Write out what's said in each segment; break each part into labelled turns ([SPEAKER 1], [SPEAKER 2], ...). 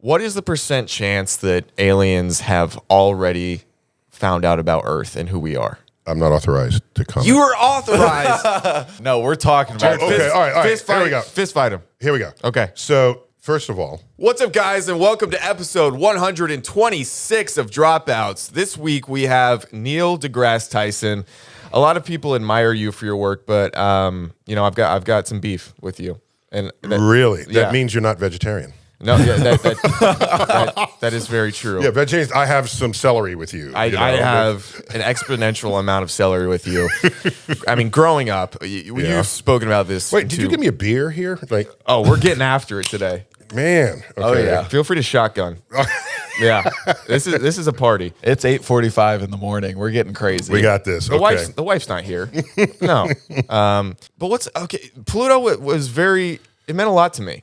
[SPEAKER 1] What is the percent chance that aliens have already found out about Earth and who we are?
[SPEAKER 2] I'm not authorized to comment.
[SPEAKER 1] You are authorized.
[SPEAKER 3] No, we're talking about
[SPEAKER 2] Okay, all right.
[SPEAKER 1] Fist fight.
[SPEAKER 2] Here we go.
[SPEAKER 1] Fist fight him.
[SPEAKER 2] Here we go.
[SPEAKER 1] Okay.
[SPEAKER 2] So, first of all,
[SPEAKER 1] What's up, guys, and welcome to episode 126 of Dropouts. This week we have Neil deGrasse Tyson. A lot of people admire you for your work, but I've got some beef with you. And
[SPEAKER 2] really,
[SPEAKER 1] yeah.
[SPEAKER 2] that means you're not vegetarian.
[SPEAKER 1] No, yeah, that is very true.
[SPEAKER 2] Yeah, vegetarians. I have some celery with you.
[SPEAKER 1] I have an exponential amount of celery with you. I mean, growing up, you've spoken about this.
[SPEAKER 2] Wait, did you give me a beer here? Like,
[SPEAKER 1] oh, we're getting after it today.
[SPEAKER 2] man. Okay.
[SPEAKER 3] Oh, yeah.
[SPEAKER 1] Feel free to shotgun. Yeah, this is a party.
[SPEAKER 3] It's 8:45 in the morning. We're getting crazy.
[SPEAKER 2] We got this. Okay.
[SPEAKER 1] The wife's not here. No. But Pluto was very. It meant a lot to me.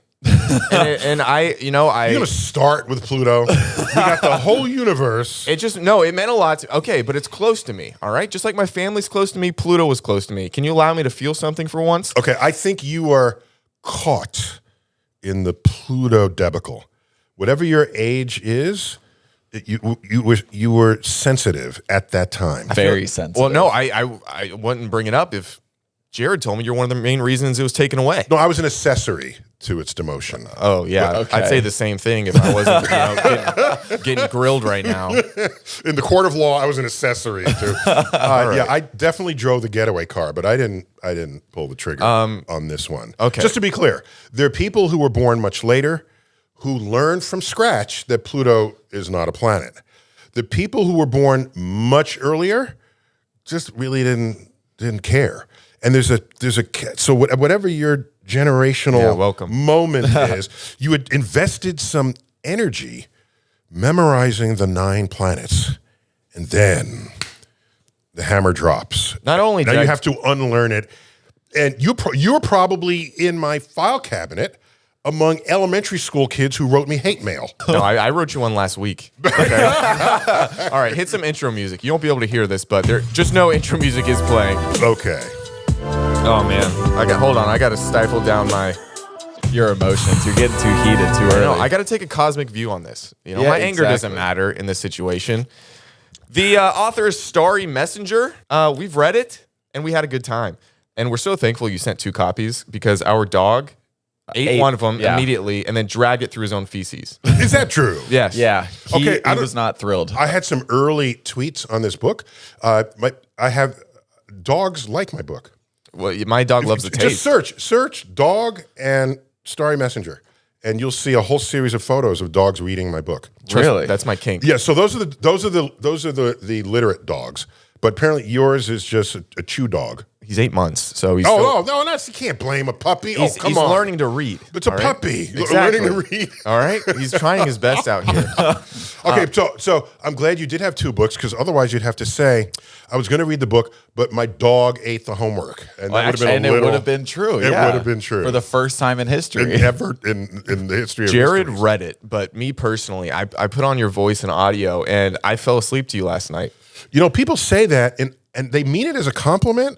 [SPEAKER 1] and
[SPEAKER 2] You're gonna start with Pluto. We got the whole universe.
[SPEAKER 1] it meant a lot to. Okay, but it's close to me. All right, just like my family's close to me, Pluto was close to me. Can you allow me to feel something for once?
[SPEAKER 2] Okay, I think you are caught in the Pluto debacle. Whatever your age is, you were sensitive at that time.
[SPEAKER 3] Very sensitive.
[SPEAKER 1] Well, no, I wouldn't bring it up if Jared told me you're one of the main reasons it was taken away.
[SPEAKER 2] No, I was an accessory to its demotion.
[SPEAKER 1] Oh yeah,
[SPEAKER 3] Okay.
[SPEAKER 1] I'd say the same thing if I wasn't getting grilled right now.
[SPEAKER 2] In the court of law, I was an accessory to. Yeah, I definitely drove the getaway car, but I didn't pull the trigger on this one.
[SPEAKER 1] Okay.
[SPEAKER 2] Just to be clear, there are people who were born much later who learned from scratch that Pluto is not a planet. The people who were born much earlier just really didn't care. And so whatever your generational
[SPEAKER 1] welcome.
[SPEAKER 2] moment is, you had invested some energy memorizing the 9 planets, and then the hammer drops.
[SPEAKER 1] Not only
[SPEAKER 2] now
[SPEAKER 1] did
[SPEAKER 2] you have to unlearn it, and you're probably in my file cabinet among elementary school kids who wrote me hate mail.
[SPEAKER 1] No, I wrote you one last week. Okay. All right, hit some intro music. You won't be able to hear this, but just know intro music is playing.
[SPEAKER 2] Okay.
[SPEAKER 1] Oh man, hold on. I got to stifle down
[SPEAKER 3] Your emotions. You're getting too heated too early.
[SPEAKER 1] No, I got to take a cosmic view on this.
[SPEAKER 3] Yeah,
[SPEAKER 1] my anger doesn't
[SPEAKER 3] exactly.
[SPEAKER 1] matter in this situation. The author is Starry Messenger. We've read it and we had a good time, and we're so thankful you sent 2 copies because our dog ate one of them immediately and then dragged it through his own feces.
[SPEAKER 2] Is that true?
[SPEAKER 1] Yes.
[SPEAKER 3] Yeah. He
[SPEAKER 2] I
[SPEAKER 3] was not thrilled.
[SPEAKER 2] I had some early tweets on this book. I have dogs like my book.
[SPEAKER 1] Well, my dog loves the taste.
[SPEAKER 2] Just search dog and Starry Messenger, and you'll see a whole series of photos of dogs reading my book.
[SPEAKER 3] Really?
[SPEAKER 1] That's my kink.
[SPEAKER 2] Yeah. So those are the literate dogs, but apparently yours is just a chew dog.
[SPEAKER 1] He's 8 months, so he's
[SPEAKER 2] No, you can't blame a puppy.
[SPEAKER 1] he's
[SPEAKER 2] Come on,
[SPEAKER 1] learning to read.
[SPEAKER 2] It's a
[SPEAKER 1] all right?
[SPEAKER 2] puppy
[SPEAKER 1] Exactly.
[SPEAKER 2] learning to read.
[SPEAKER 1] All right, he's trying his best out here.
[SPEAKER 2] Okay, so I'm glad you did have 2 books, because otherwise you'd have to say, I was going to read the book, but my dog ate the homework, and that would have been
[SPEAKER 3] it would have been true.
[SPEAKER 2] It would have been true
[SPEAKER 3] for the first time in history.
[SPEAKER 2] ever in the history of
[SPEAKER 1] Jared
[SPEAKER 2] history.
[SPEAKER 1] read it, but me personally, I put on your voice and audio, and I fell asleep to you last night.
[SPEAKER 2] People say that, and they mean it as a compliment.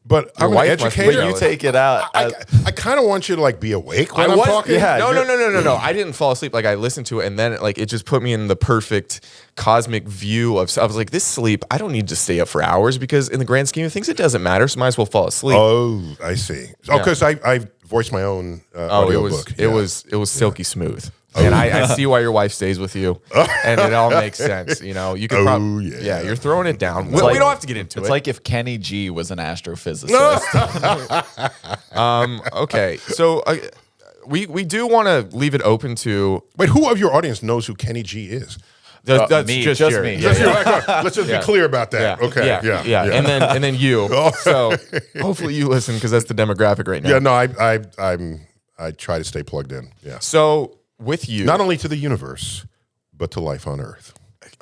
[SPEAKER 2] But I'm an
[SPEAKER 1] wife must be
[SPEAKER 2] educator.
[SPEAKER 3] You take it out.
[SPEAKER 2] I kind of want you to be awake when I'm talking.
[SPEAKER 3] yeah.
[SPEAKER 1] No. I didn't fall asleep. I listened to it, and then it just put me in the perfect cosmic view of. I was like, this sleep, I don't need to stay up for hours because in the grand scheme of things, it doesn't matter. So might as well fall asleep.
[SPEAKER 2] Oh, I see. Oh, because I voiced my own audio book.
[SPEAKER 1] It was silky smooth. And I see why your wife stays with you, and it all makes sense. You could probably, you're throwing it down. We don't have to get into it.
[SPEAKER 3] It's like if Kenny G was an astrophysicist.
[SPEAKER 1] Okay, so we do want to leave it open to.
[SPEAKER 2] Wait, who of your audience knows who Kenny G is?
[SPEAKER 1] That's
[SPEAKER 3] me,
[SPEAKER 1] just
[SPEAKER 3] just
[SPEAKER 1] Jared.
[SPEAKER 3] me.
[SPEAKER 2] Let's just be clear about that. Okay.
[SPEAKER 1] Yeah. And then you. So hopefully you listen because that's the demographic right now.
[SPEAKER 2] Yeah. No, I try to stay plugged in. Yeah.
[SPEAKER 1] So with you,
[SPEAKER 2] Not only to the universe, but to life on Earth.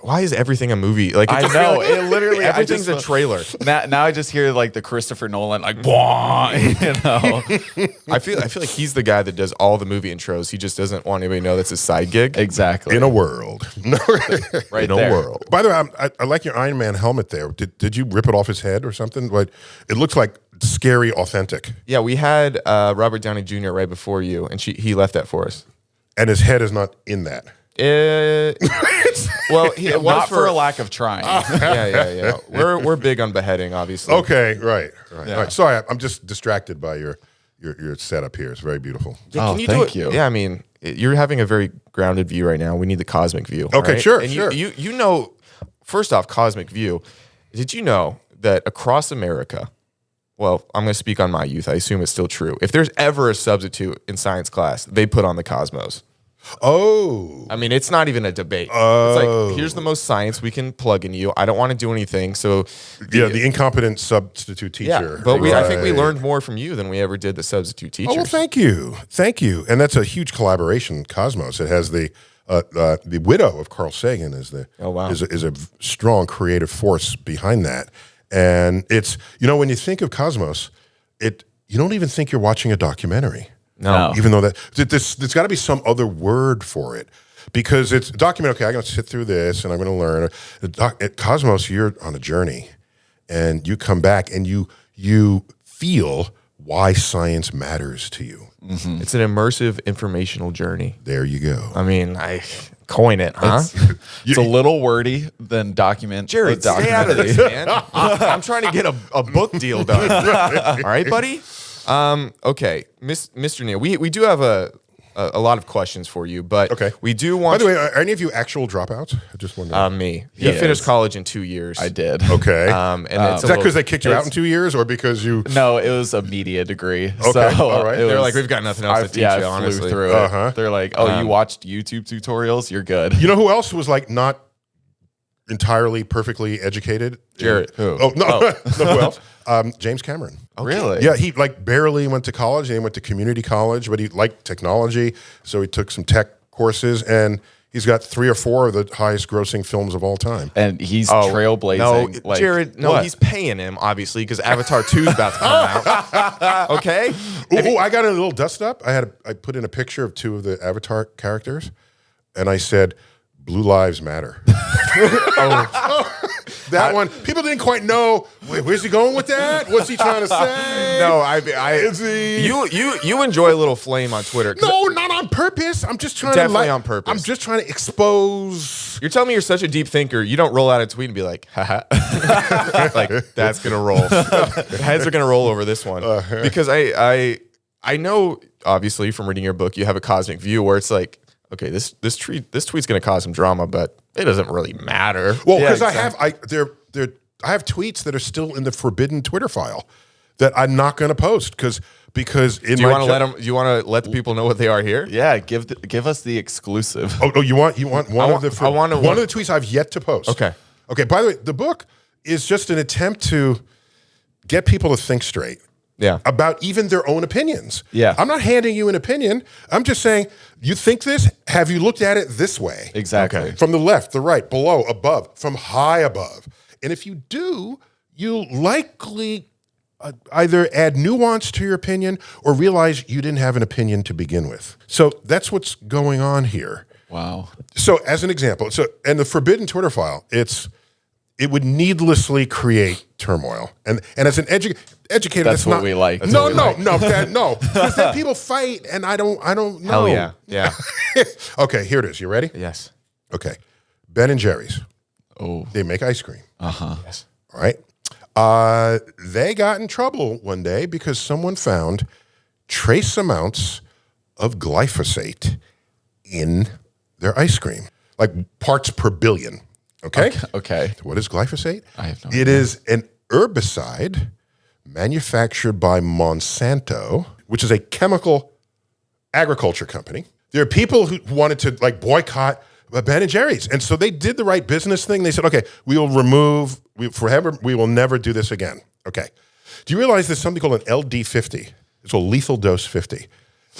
[SPEAKER 1] why is everything a movie?
[SPEAKER 3] I know. It literally
[SPEAKER 1] everything's a trailer.
[SPEAKER 3] Now I just hear the Christopher Nolan Wah,
[SPEAKER 1] I feel like he's the guy that does all the movie intros. He just doesn't want anybody to know that's his side gig.
[SPEAKER 3] Exactly.
[SPEAKER 2] In a world.
[SPEAKER 3] Right
[SPEAKER 2] in a
[SPEAKER 3] there.
[SPEAKER 2] world. By the way, I like your Iron Man helmet there. Did you rip it off his head or something? Like, it looks like scary authentic.
[SPEAKER 1] Yeah, we had Robert Downey Jr. right before you, and he left that for us.
[SPEAKER 2] And his head is not in that.
[SPEAKER 1] Well, it was
[SPEAKER 3] Not for a lack of trying.
[SPEAKER 1] yeah. We're big on beheading, obviously.
[SPEAKER 2] Okay, right.
[SPEAKER 3] Yeah.
[SPEAKER 2] All right. Sorry, I'm just distracted by your setup here. It's very beautiful.
[SPEAKER 1] Yeah,
[SPEAKER 3] Oh, thank you.
[SPEAKER 1] Yeah, I mean, you're having a very grounded view right now. We need the cosmic view.
[SPEAKER 2] Okay,
[SPEAKER 1] right?
[SPEAKER 2] sure,
[SPEAKER 1] And
[SPEAKER 2] sure.
[SPEAKER 1] You know, first off, cosmic view. Did you know that across America, well, I'm going to speak on my youth. I assume it's still true. If there's ever a substitute in science class, they put on the cosmos.
[SPEAKER 2] Oh.
[SPEAKER 1] I mean, it's not even a debate. It's like, here's the most science we can plug in you. I don't want to do anything. So
[SPEAKER 2] The incompetent substitute teacher.
[SPEAKER 1] yeah, but I think we learned more from you than we ever did the substitute teachers.
[SPEAKER 2] Oh, well, thank you. And that's a huge collaboration, Cosmos. It has the widow of Carl Sagan is a strong creative force behind that. And it's, when you think of Cosmos, you don't even think you're watching a documentary.
[SPEAKER 1] No.
[SPEAKER 2] Even though there's got to be some other word for it, because it's a document. Okay, I'm going to sit through this and I'm going to learn. At Cosmos, you're on a journey, and you come back and you feel why science matters to you.
[SPEAKER 1] Mm-hmm. It's an immersive informational journey.
[SPEAKER 2] There you go.
[SPEAKER 1] I mean, I coin it, huh?
[SPEAKER 3] It's a little wordy than document.
[SPEAKER 1] Jared, stay out of this, man. I'm trying to get a book deal done. All right, buddy? Okay, Mr. Neal, we do have a lot of questions for you, but
[SPEAKER 2] okay.
[SPEAKER 1] We do want.
[SPEAKER 2] By the way, are any of you actual dropouts? I just wondering.
[SPEAKER 1] Me. He finished college in 2 years.
[SPEAKER 3] I did.
[SPEAKER 2] Okay.
[SPEAKER 1] And it's
[SPEAKER 2] is that because they kicked you out in 2 years, or because you?
[SPEAKER 3] No, it was a media degree.
[SPEAKER 2] Okay,
[SPEAKER 3] So
[SPEAKER 2] all right.
[SPEAKER 1] They're like, we've got nothing else to teach you,
[SPEAKER 3] I
[SPEAKER 1] honestly.
[SPEAKER 3] flew through it. They're like, oh, you watched YouTube tutorials? You're good.
[SPEAKER 2] You know who else was like not entirely perfectly educated?
[SPEAKER 1] Jared.
[SPEAKER 3] Who?
[SPEAKER 2] Oh no, no, who else? James Cameron.
[SPEAKER 3] Really?
[SPEAKER 2] Yeah, he like barely went to college. And he went to community college, but he liked technology, so he took some tech courses, and he's got 3 or 4 of the highest grossing films of all time.
[SPEAKER 3] And he's trailblazing.
[SPEAKER 1] No, Jared, he's paying him, obviously, because Avatar 2 is about to come out. Okay?
[SPEAKER 2] Ooh, I got a little dust up. I put in a picture of 2 of the Avatar characters, and I said, "Blue lives matter." That one, people didn't quite know. Wait, where's he going with that? What's he trying to say?
[SPEAKER 1] No,
[SPEAKER 2] Is he?
[SPEAKER 1] You enjoy a little flame on Twitter.
[SPEAKER 2] No, not on purpose. I'm just trying
[SPEAKER 1] Definitely on purpose.
[SPEAKER 2] I'm just trying to expose.
[SPEAKER 1] You're telling me you're such a deep thinker. You don't roll out a tweet and be like, haha. Like, that's going to roll. Heads are going to roll over this one. Because I know, obviously, from reading your book, you have a cosmic view where it's like, okay, this tweet's going to cause some drama, but it doesn't really matter.
[SPEAKER 2] Well, because I have tweets that are still in the forbidden Twitter file that I'm not going to post because
[SPEAKER 1] do you want to let the people know what they are here?
[SPEAKER 3] Yeah, give us the exclusive.
[SPEAKER 2] Oh, you want one of the tweets I've yet to post.
[SPEAKER 1] Okay.
[SPEAKER 2] By the way, the book is just an attempt to get people to think straight.
[SPEAKER 1] Yeah.
[SPEAKER 2] About even their own opinions.
[SPEAKER 3] Yeah.
[SPEAKER 2] I'm not handing you an opinion. I'm just saying, you think this? Have you looked at it this way?
[SPEAKER 3] Exactly.
[SPEAKER 1] Okay.
[SPEAKER 2] From the left, the right, below, above, from high above. And if you do, you'll likely either add nuance to your opinion or realize you didn't have an opinion to begin with. So that's what's going on here.
[SPEAKER 3] Wow.
[SPEAKER 2] So as an example, and the forbidden Twitter file, it would needlessly create turmoil. And as an educator,
[SPEAKER 3] that's what we like.
[SPEAKER 2] No, Dad, no. Because then people fight, and I don't know.
[SPEAKER 1] Hell yeah. Yeah.
[SPEAKER 2] Okay, here it is. You ready?
[SPEAKER 1] Yes.
[SPEAKER 2] Okay. Ben and Jerry's.
[SPEAKER 3] Oh.
[SPEAKER 2] They make ice cream.
[SPEAKER 1] Yes.
[SPEAKER 2] All right. They got in trouble one day because someone found trace amounts of glyphosate in their ice cream, like parts per billion. Okay. What is glyphosate?
[SPEAKER 3] I have no
[SPEAKER 2] idea. It is an herbicide manufactured by Monsanto, which is a chemical agriculture company. There are people who wanted to boycott Ben and Jerry's, and so they did the right business thing. They said, "Okay, we will we will never do this again." Okay. Do you realize there's something called an LD50? It's a lethal dose 50.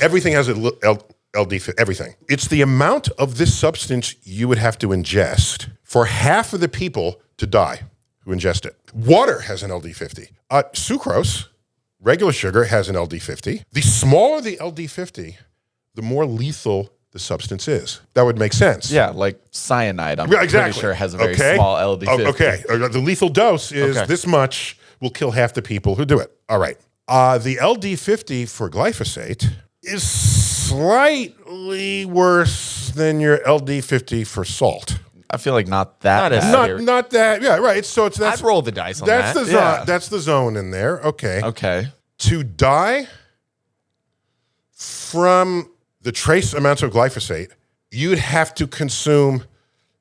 [SPEAKER 2] Everything has a LD50. Everything. It's the amount of this substance you would have to ingest for half of the people to die who ingest it. Water has an LD50. Sucrose, regular sugar, has an LD50. The smaller the LD50, the more lethal the substance is. That would make sense.
[SPEAKER 3] Yeah, like cyanide. I'm
[SPEAKER 2] Exactly.
[SPEAKER 3] pretty sure has a very small LD50.
[SPEAKER 2] Okay, the lethal dose is this much. Will kill half the people who do it. All right. The LD50 for glyphosate is slightly worse than your LD50 for salt.
[SPEAKER 3] I feel like not that.
[SPEAKER 1] Not as
[SPEAKER 3] bad.
[SPEAKER 2] Not that. Yeah, right. So that's
[SPEAKER 1] I'd roll the dice on
[SPEAKER 2] that's
[SPEAKER 1] that.
[SPEAKER 2] the zone. That's the zone in there. Okay.
[SPEAKER 3] Okay.
[SPEAKER 2] To die from the trace amounts of glyphosate, you'd have to consume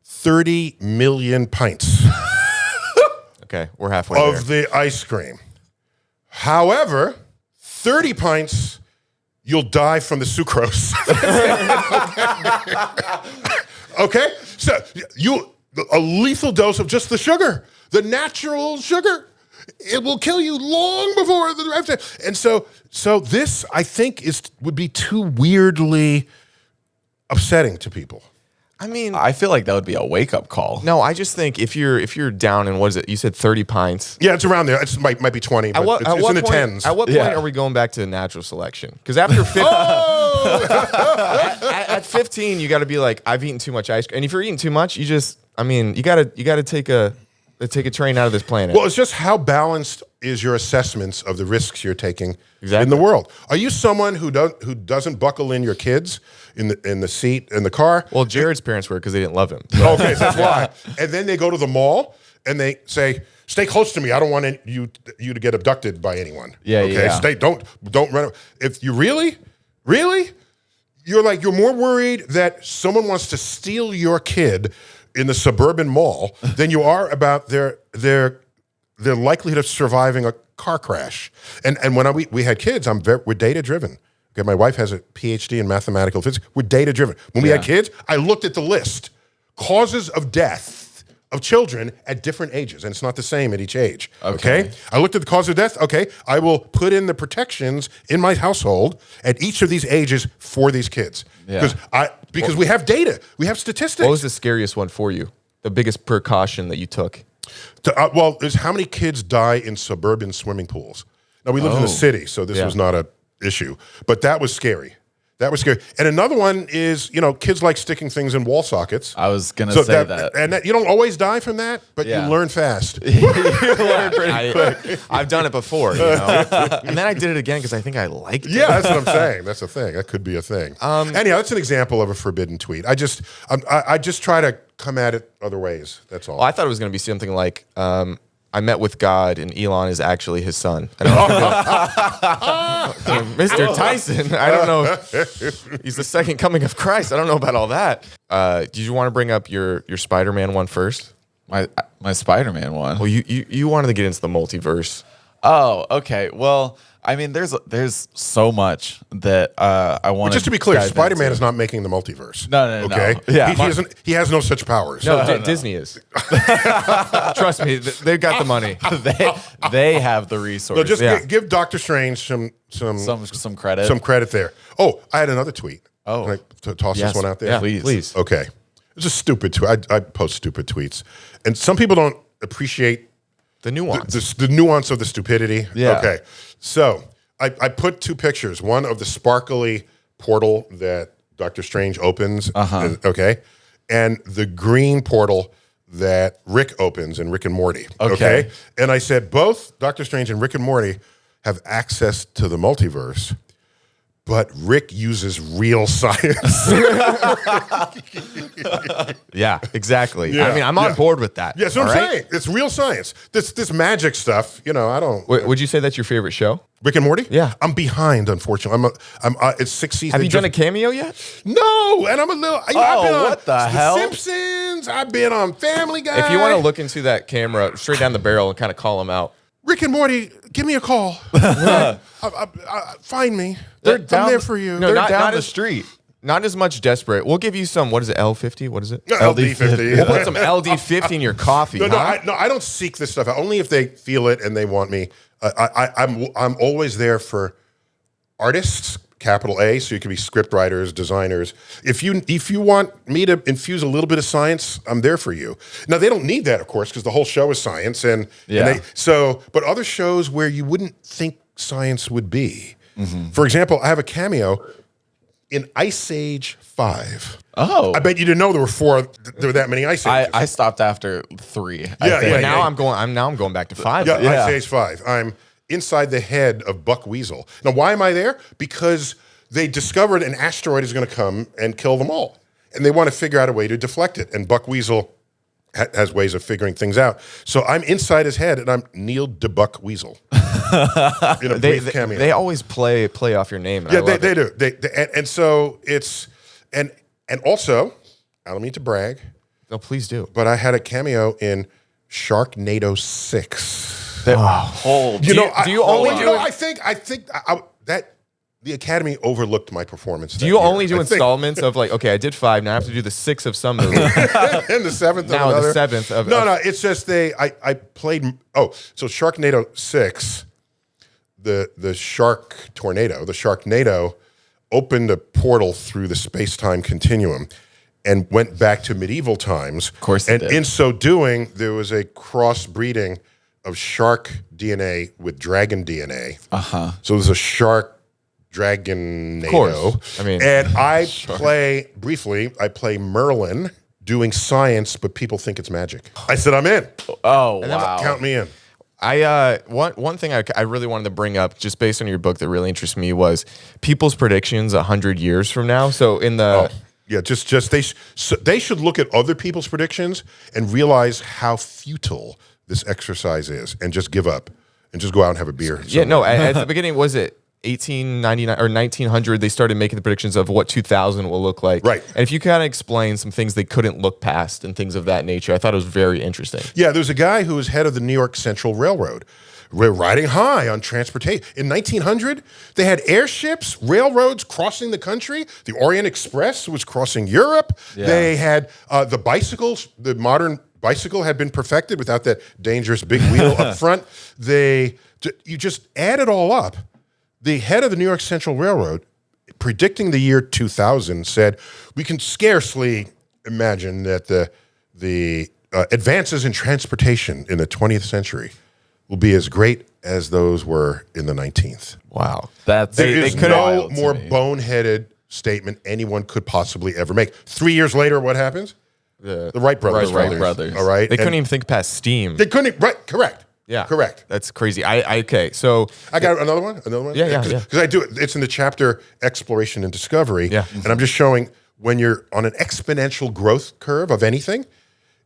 [SPEAKER 2] 30 million pints
[SPEAKER 1] Okay, we're halfway there.
[SPEAKER 2] of the ice cream. However, 30 pints, you'll die from the sucrose. Okay? So a lethal dose of just the sugar, the natural sugar. It will kill you long before the and so this I think would be too weirdly upsetting to people.
[SPEAKER 1] I mean,
[SPEAKER 3] I feel like that would be a wake up call.
[SPEAKER 1] no, I just think if you're down in, what is it? You said 30 pints.
[SPEAKER 2] Yeah, it's around there. It might be 20, but it's in the
[SPEAKER 1] point,
[SPEAKER 2] tens.
[SPEAKER 1] At what point are we going back to natural selection? Because after 15, at 15, you got to be like, I've eaten too much ice cream. And if you're eating too much, you got to take a train out of this planet.
[SPEAKER 2] Well, it's just how balanced is your assessments of the risks you're taking
[SPEAKER 1] Exactly.
[SPEAKER 2] in the world. Are you someone who doesn't buckle in your kids in the seat in the car?
[SPEAKER 1] Well, Jared's parents were because they didn't love him.
[SPEAKER 2] Okay, so that's why. And then they go to the mall and they say, "Stay close to me. I don't want you to get abducted by anyone."
[SPEAKER 3] Yeah,
[SPEAKER 2] okay,
[SPEAKER 3] yeah.
[SPEAKER 2] Don't run. If you really, you're more worried that someone wants to steal your kid in the suburban mall than you are about their likelihood of surviving a car crash. And when we had kids, we're data driven. Okay, my wife has a PhD in mathematical physics. We're data driven. When we had kids, I looked at the list, causes of death of children at different ages, and it's not the same at each age. Okay, I looked at the cause of death. Okay, I will put in the protections in my household at each of these ages for these kids because we have data, we have statistics.
[SPEAKER 1] What was the scariest one for you? The biggest precaution that you took?
[SPEAKER 2] Well, there's how many kids die in suburban swimming pools. Now, we live in the city, so this was not a issue, but that was scary. That was scary. And another one is, kids like sticking things in wall sockets.
[SPEAKER 3] I was going to say that.
[SPEAKER 2] And you don't always die from that, but you learn fast.
[SPEAKER 3] You learn pretty quick.
[SPEAKER 1] I've done it before, and then I did it again because I think I liked it.
[SPEAKER 2] Yeah, that's what I'm saying. That's a thing. That could be a thing. Anyhow, that's an example of a forbidden tweet. I just try to come at it other ways. That's all.
[SPEAKER 1] Well, I thought it was going to be something like, I met with God and Elon is actually his son. Mr. Tyson, I don't know. He's the second coming of Christ. I don't know about all that. Did you want to bring up your Spider-Man one first?
[SPEAKER 3] My Spider-Man one.
[SPEAKER 1] Well, you wanted to get into the multiverse.
[SPEAKER 3] Oh, okay. Well, I mean, there's so much that I want.
[SPEAKER 2] Just to be clear, Spider-Man is not making the multiverse.
[SPEAKER 3] No.
[SPEAKER 2] Okay.
[SPEAKER 3] Yeah.
[SPEAKER 2] He has no such powers.
[SPEAKER 1] No, Disney is. Trust me, they've got the money.
[SPEAKER 3] they have the resources.
[SPEAKER 2] No, just give Doctor Strange some
[SPEAKER 3] credit.
[SPEAKER 2] Some credit there. Oh, I had another tweet.
[SPEAKER 3] Oh.
[SPEAKER 2] Can I toss this one out there?
[SPEAKER 1] Yeah,
[SPEAKER 3] Please.
[SPEAKER 2] Okay. It's a stupid tweet. I post stupid tweets, and some people don't appreciate
[SPEAKER 1] The nuance.
[SPEAKER 2] the nuance of the stupidity.
[SPEAKER 3] Yeah.
[SPEAKER 2] Okay. So I put two pictures. One of the sparkly portal that Doctor Strange opens. Okay. And the green portal that Rick opens in Rick and Morty. Okay. And I said both Doctor Strange and Rick and Morty have access to the multiverse, but Rick uses real science.
[SPEAKER 1] Yeah, exactly.
[SPEAKER 2] Yeah,
[SPEAKER 1] I mean, I'm on board with that.
[SPEAKER 2] Yeah, that's what I'm saying. It's real science. This magic stuff, I don't.
[SPEAKER 1] Would you say that's your favorite show?
[SPEAKER 2] Rick and Morty?
[SPEAKER 1] Yeah.
[SPEAKER 2] I'm behind, unfortunately. It's 6 seasons.
[SPEAKER 1] Have you done a cameo yet?
[SPEAKER 2] No, and I'm a little. I've been on
[SPEAKER 3] what the hell?
[SPEAKER 2] Simpsons. I've been on Family Guy.
[SPEAKER 1] If you want to look into that camera straight down the barrel and kind of call them out.
[SPEAKER 2] Rick and Morty, give me a call. Find me. I'm there for you.
[SPEAKER 1] No,
[SPEAKER 3] They're
[SPEAKER 1] not
[SPEAKER 3] down the
[SPEAKER 1] as-
[SPEAKER 3] street.
[SPEAKER 1] Not as much desperate. We'll give you some, what is it, L50? What is it?
[SPEAKER 2] LD50.
[SPEAKER 1] We'll put some LD50 in your coffee,
[SPEAKER 2] No,
[SPEAKER 1] huh?
[SPEAKER 2] I don't seek this stuff out. Only if they feel it and they want me. I'm always there for artists, capital A, so you can be script writers, designers. If you want me to infuse a little bit of science, I'm there for you. Now they don't need that, of course, because the whole show is science, but other shows where you wouldn't think science would be. Mm-hmm. For example, I have a cameo in Ice Age 5.
[SPEAKER 3] Oh,
[SPEAKER 2] I bet you didn't know there were that many Ice Ages.
[SPEAKER 3] I stopped after 3.
[SPEAKER 2] Yeah,
[SPEAKER 1] But now I'm going back to 5.
[SPEAKER 2] Ice Age 5. I'm inside the head of Buck Weasel. Now, why am I there? Because they discovered an asteroid is going to come and kill them all. And they want to figure out a way to deflect it. And Buck Weasel has ways of figuring things out. So I'm inside his head, and I'm Neil DeBuck Weasel. In a brief cameo.
[SPEAKER 1] They always play off your name. And
[SPEAKER 2] yeah, they do. And so it's and also, I don't mean to brag.
[SPEAKER 1] No, please do.
[SPEAKER 2] But I had a cameo in Sharknado 6.
[SPEAKER 3] Hold.
[SPEAKER 1] Do you only do it?
[SPEAKER 2] I think that the Academy overlooked my performance.
[SPEAKER 1] Do you only do installments of like, okay, I did 5, now I have to do the 6 of some movie.
[SPEAKER 2] And the 7th
[SPEAKER 1] now
[SPEAKER 2] of another.
[SPEAKER 1] the 7th of
[SPEAKER 2] No, it's just I played so Sharknado 6, the shark tornado, the Sharknado opened a portal through the space-time continuum and went back to medieval times.
[SPEAKER 3] Of course it did.
[SPEAKER 2] In so doing, there was a crossbreeding of shark DNA with dragon DNA. So there's a shark dragon NATO.
[SPEAKER 1] Of course. I mean,
[SPEAKER 2] and I play Merlin doing science, but people think it's magic. I said, I'm in.
[SPEAKER 3] Oh, wow.
[SPEAKER 2] Count me in.
[SPEAKER 1] One thing I really wanted to bring up, just based on your book, that really interests me was people's predictions 100 years from now. So in the
[SPEAKER 2] they should look at other people's predictions and realize how futile this exercise is, and just give up and just go out and have a beer.
[SPEAKER 1] Yeah, no. At the beginning, was it 1899 or 1900? They started making the predictions of what 2000 will look like.
[SPEAKER 2] Right.
[SPEAKER 1] And if you kind of explain some things they couldn't look past and things of that nature, I thought it was very interesting.
[SPEAKER 2] Yeah, there's a guy who was head of the New York Central Railroad. We're riding high on transportation. In 1900, they had airships, railroads crossing the country. The Orient Express was crossing Europe. Yeah. They had the bicycles. The modern bicycle had been perfected without that dangerous big wheel up front. You just add it all up. The head of the New York Central Railroad, predicting the year 2000, said, we can scarcely imagine that the advances in transportation in the 20th century will be as great as those were in the 19th.
[SPEAKER 1] Wow.
[SPEAKER 2] There is no more boneheaded statement anyone could possibly ever make. 3 years later, what happens? The Wright brothers. All right.
[SPEAKER 1] They couldn't even think past steam.
[SPEAKER 2] They couldn't. Right. Correct.
[SPEAKER 1] Yeah.
[SPEAKER 2] Correct.
[SPEAKER 1] That's crazy. Okay. So
[SPEAKER 2] I got another one.
[SPEAKER 1] Yeah.
[SPEAKER 2] Because I do it. It's in the chapter Exploration and Discovery.
[SPEAKER 1] Yeah.
[SPEAKER 2] And I'm just showing when you're on an exponential growth curve of anything,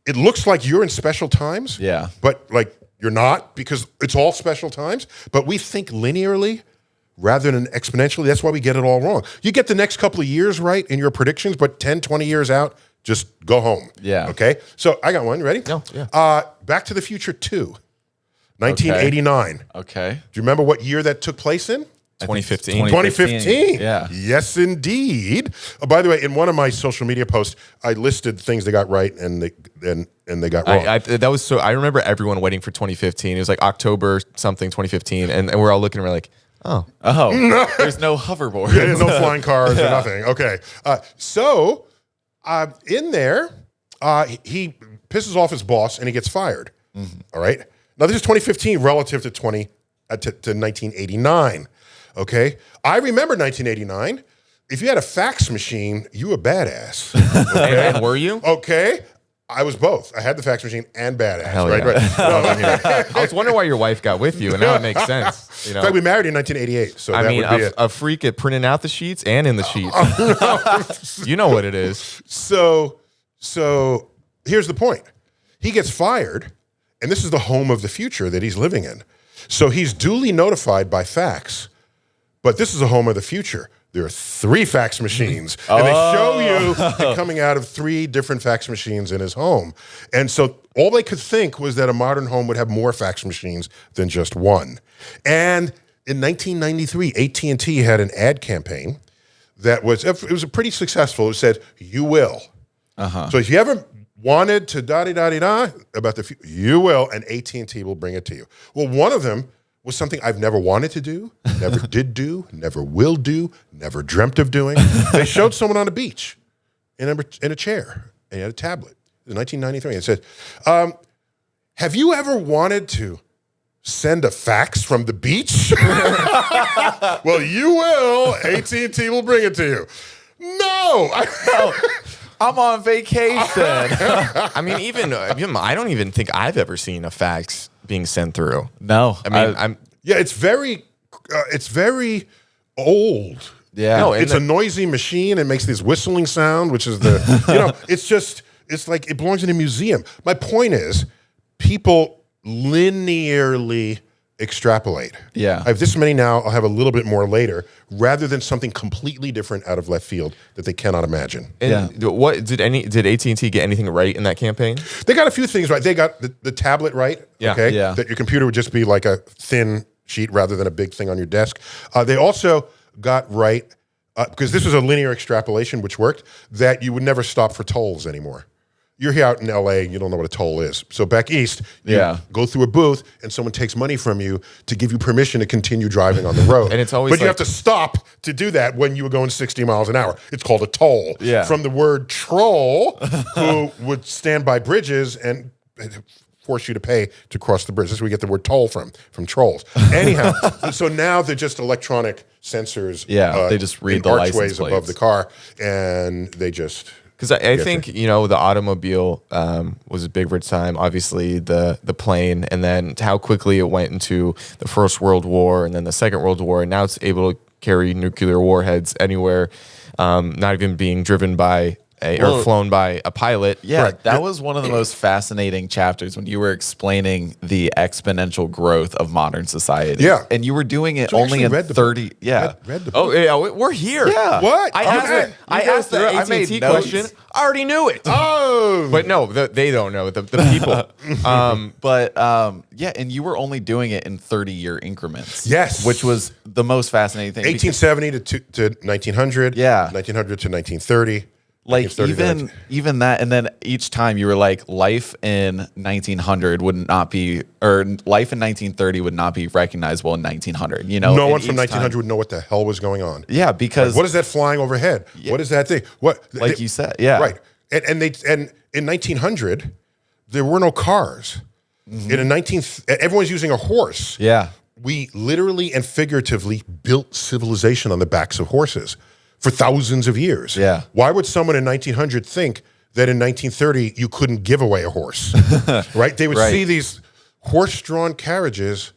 [SPEAKER 2] it looks like you're in special times.
[SPEAKER 3] Yeah.
[SPEAKER 2] But like you're not, because it's all special times. But we think linearly rather than exponentially. That's why we get it all wrong. You get the next couple of years right in your predictions, but 10, 20 years out, just go home.
[SPEAKER 3] Yeah.
[SPEAKER 2] Okay. So I got one. You ready?
[SPEAKER 1] No. Yeah.
[SPEAKER 2] Back to the Future 2. 1989.
[SPEAKER 3] Okay.
[SPEAKER 2] Do you remember what year that took place in?
[SPEAKER 1] 2015.
[SPEAKER 2] 2015.
[SPEAKER 3] Yeah.
[SPEAKER 2] Yes, indeed. By the way, in one of my social media posts, I listed things they got right and they got wrong.
[SPEAKER 1] I remember everyone waiting for 2015. It was like October something 2015, and we're all looking and we're like, oh,
[SPEAKER 3] there's no hoverboard.
[SPEAKER 2] Yeah, no flying cars or nothing. Okay. So in there, he pisses off his boss and he gets fired. All right. Now, this is 2015 relative to 1989, okay? I remember 1989. If you had a fax machine, you were badass. Okay?
[SPEAKER 1] And were you?
[SPEAKER 2] Okay. I was both. I had the fax machine and badass.
[SPEAKER 1] Hell
[SPEAKER 2] right?
[SPEAKER 1] Yeah. Right. I was wondering why your wife got with you, and now it makes sense. You know?
[SPEAKER 2] In fact, we married in 1988, so
[SPEAKER 1] I mean,
[SPEAKER 2] would be
[SPEAKER 1] a freak at printing out the sheets and in the sheets. You know what it is.
[SPEAKER 2] So here's the point. He gets fired, and this is the home of the future that he's living in. So he's duly notified by fax, but this is the home of the future. There are 3 fax machines, and they show you it coming out of 3 different fax machines in his home. And so all they could think was that a modern home would have more fax machines than just one. And in 1993, AT&T had an ad campaign that was pretty successful. It said, "You will." So if you ever wanted to da-di-da-di-da about the future, you will, and AT&T will bring it to you. Well, one of them was something I've never wanted to do, never did do, never will do, never dreamt of doing. They showed someone on a beach in a chair, and he had a tablet. In 1993, it said, have you ever wanted to send a fax from the beach? Well, you will. AT&T will bring it to you. No!
[SPEAKER 3] I'm on vacation.
[SPEAKER 1] I mean, even I don't even think I've ever seen a fax being sent through.
[SPEAKER 3] No,
[SPEAKER 1] I mean,
[SPEAKER 2] yeah, it's very old.
[SPEAKER 3] Yeah.
[SPEAKER 1] No, and
[SPEAKER 2] It's a noisy machine. It makes this whistling sound, which is it's like it belongs in a museum. My point is, people linearly extrapolate.
[SPEAKER 3] Yeah.
[SPEAKER 2] I have this many now, I'll have a little bit more later, rather than something completely different out of left field that they cannot imagine.
[SPEAKER 1] And what did AT&T get anything right in that campaign?
[SPEAKER 2] They got a few things right. They got the tablet right, okay?
[SPEAKER 3] Yeah.
[SPEAKER 2] That your computer would just be like a thin sheet rather than a big thing on your desk. They also got right, because this was a linear extrapolation, which worked, that you would never stop for tolls anymore. You're here out in LA, you don't know what a toll is. So back east, you go through a booth and someone takes money from you to give you permission to continue driving on the road.
[SPEAKER 1] And it's always
[SPEAKER 2] but you have to stop to do that when you were going 60 miles an hour. It's called a toll.
[SPEAKER 3] Yeah.
[SPEAKER 2] From the word troll, who would stand by bridges and force you to pay to cross the bridge. This is where we get the word toll from trolls. Anyhow, so now they're just electronic sensors.
[SPEAKER 3] Yeah, they just read
[SPEAKER 2] in
[SPEAKER 3] the license
[SPEAKER 2] archways
[SPEAKER 3] plates
[SPEAKER 2] above the car, and they just...
[SPEAKER 1] Because I think, the automobile was big for its time. Obviously, the plane, and then how quickly it went into the First World War and then the Second World War. And now it's able to carry nuclear warheads anywhere, not even being driven by or flown by a pilot.
[SPEAKER 3] Yeah,
[SPEAKER 2] Correct.
[SPEAKER 3] that was one of the most fascinating chapters when you were explaining the exponential growth of modern society.
[SPEAKER 2] Yeah.
[SPEAKER 3] And you were doing it
[SPEAKER 2] So I
[SPEAKER 3] only
[SPEAKER 2] actually
[SPEAKER 3] in
[SPEAKER 2] read the
[SPEAKER 3] 30.
[SPEAKER 2] book.
[SPEAKER 3] Yeah.
[SPEAKER 2] Read the book.
[SPEAKER 1] Oh, yeah, we're here.
[SPEAKER 3] Yeah.
[SPEAKER 2] What?
[SPEAKER 1] I asked the AT&T question. I already knew it.
[SPEAKER 2] Oh,
[SPEAKER 1] But no, they don't know. The people.
[SPEAKER 3] Yeah, and you were only doing it in 30-year increments.
[SPEAKER 2] Yes.
[SPEAKER 3] Which was the most fascinating thing.
[SPEAKER 2] 1870 to 1900.
[SPEAKER 3] Yeah.
[SPEAKER 2] 1900 to 1930.
[SPEAKER 3] Like
[SPEAKER 2] 1930 to
[SPEAKER 3] even that, and then each time you were like, life in 1900 would not be, or life in 1930 would not be recognizable in 1900.
[SPEAKER 2] No
[SPEAKER 3] and
[SPEAKER 2] one from
[SPEAKER 3] each
[SPEAKER 2] 1900
[SPEAKER 3] time-
[SPEAKER 2] would know what the hell was going on.
[SPEAKER 3] Yeah, because
[SPEAKER 2] What is that flying overhead? What is that thing? What?
[SPEAKER 3] like you said, yeah,
[SPEAKER 2] Right. And in 1900 there were no cars. Everyone's using a horse.
[SPEAKER 3] yeah,
[SPEAKER 2] We literally and figuratively built civilization on the backs of horses for thousands of years.
[SPEAKER 3] Yeah.
[SPEAKER 2] Why would someone in 1900 think that in 1930 you couldn't give away a horse? Right? They would
[SPEAKER 3] Right.
[SPEAKER 2] see these horse-drawn carriages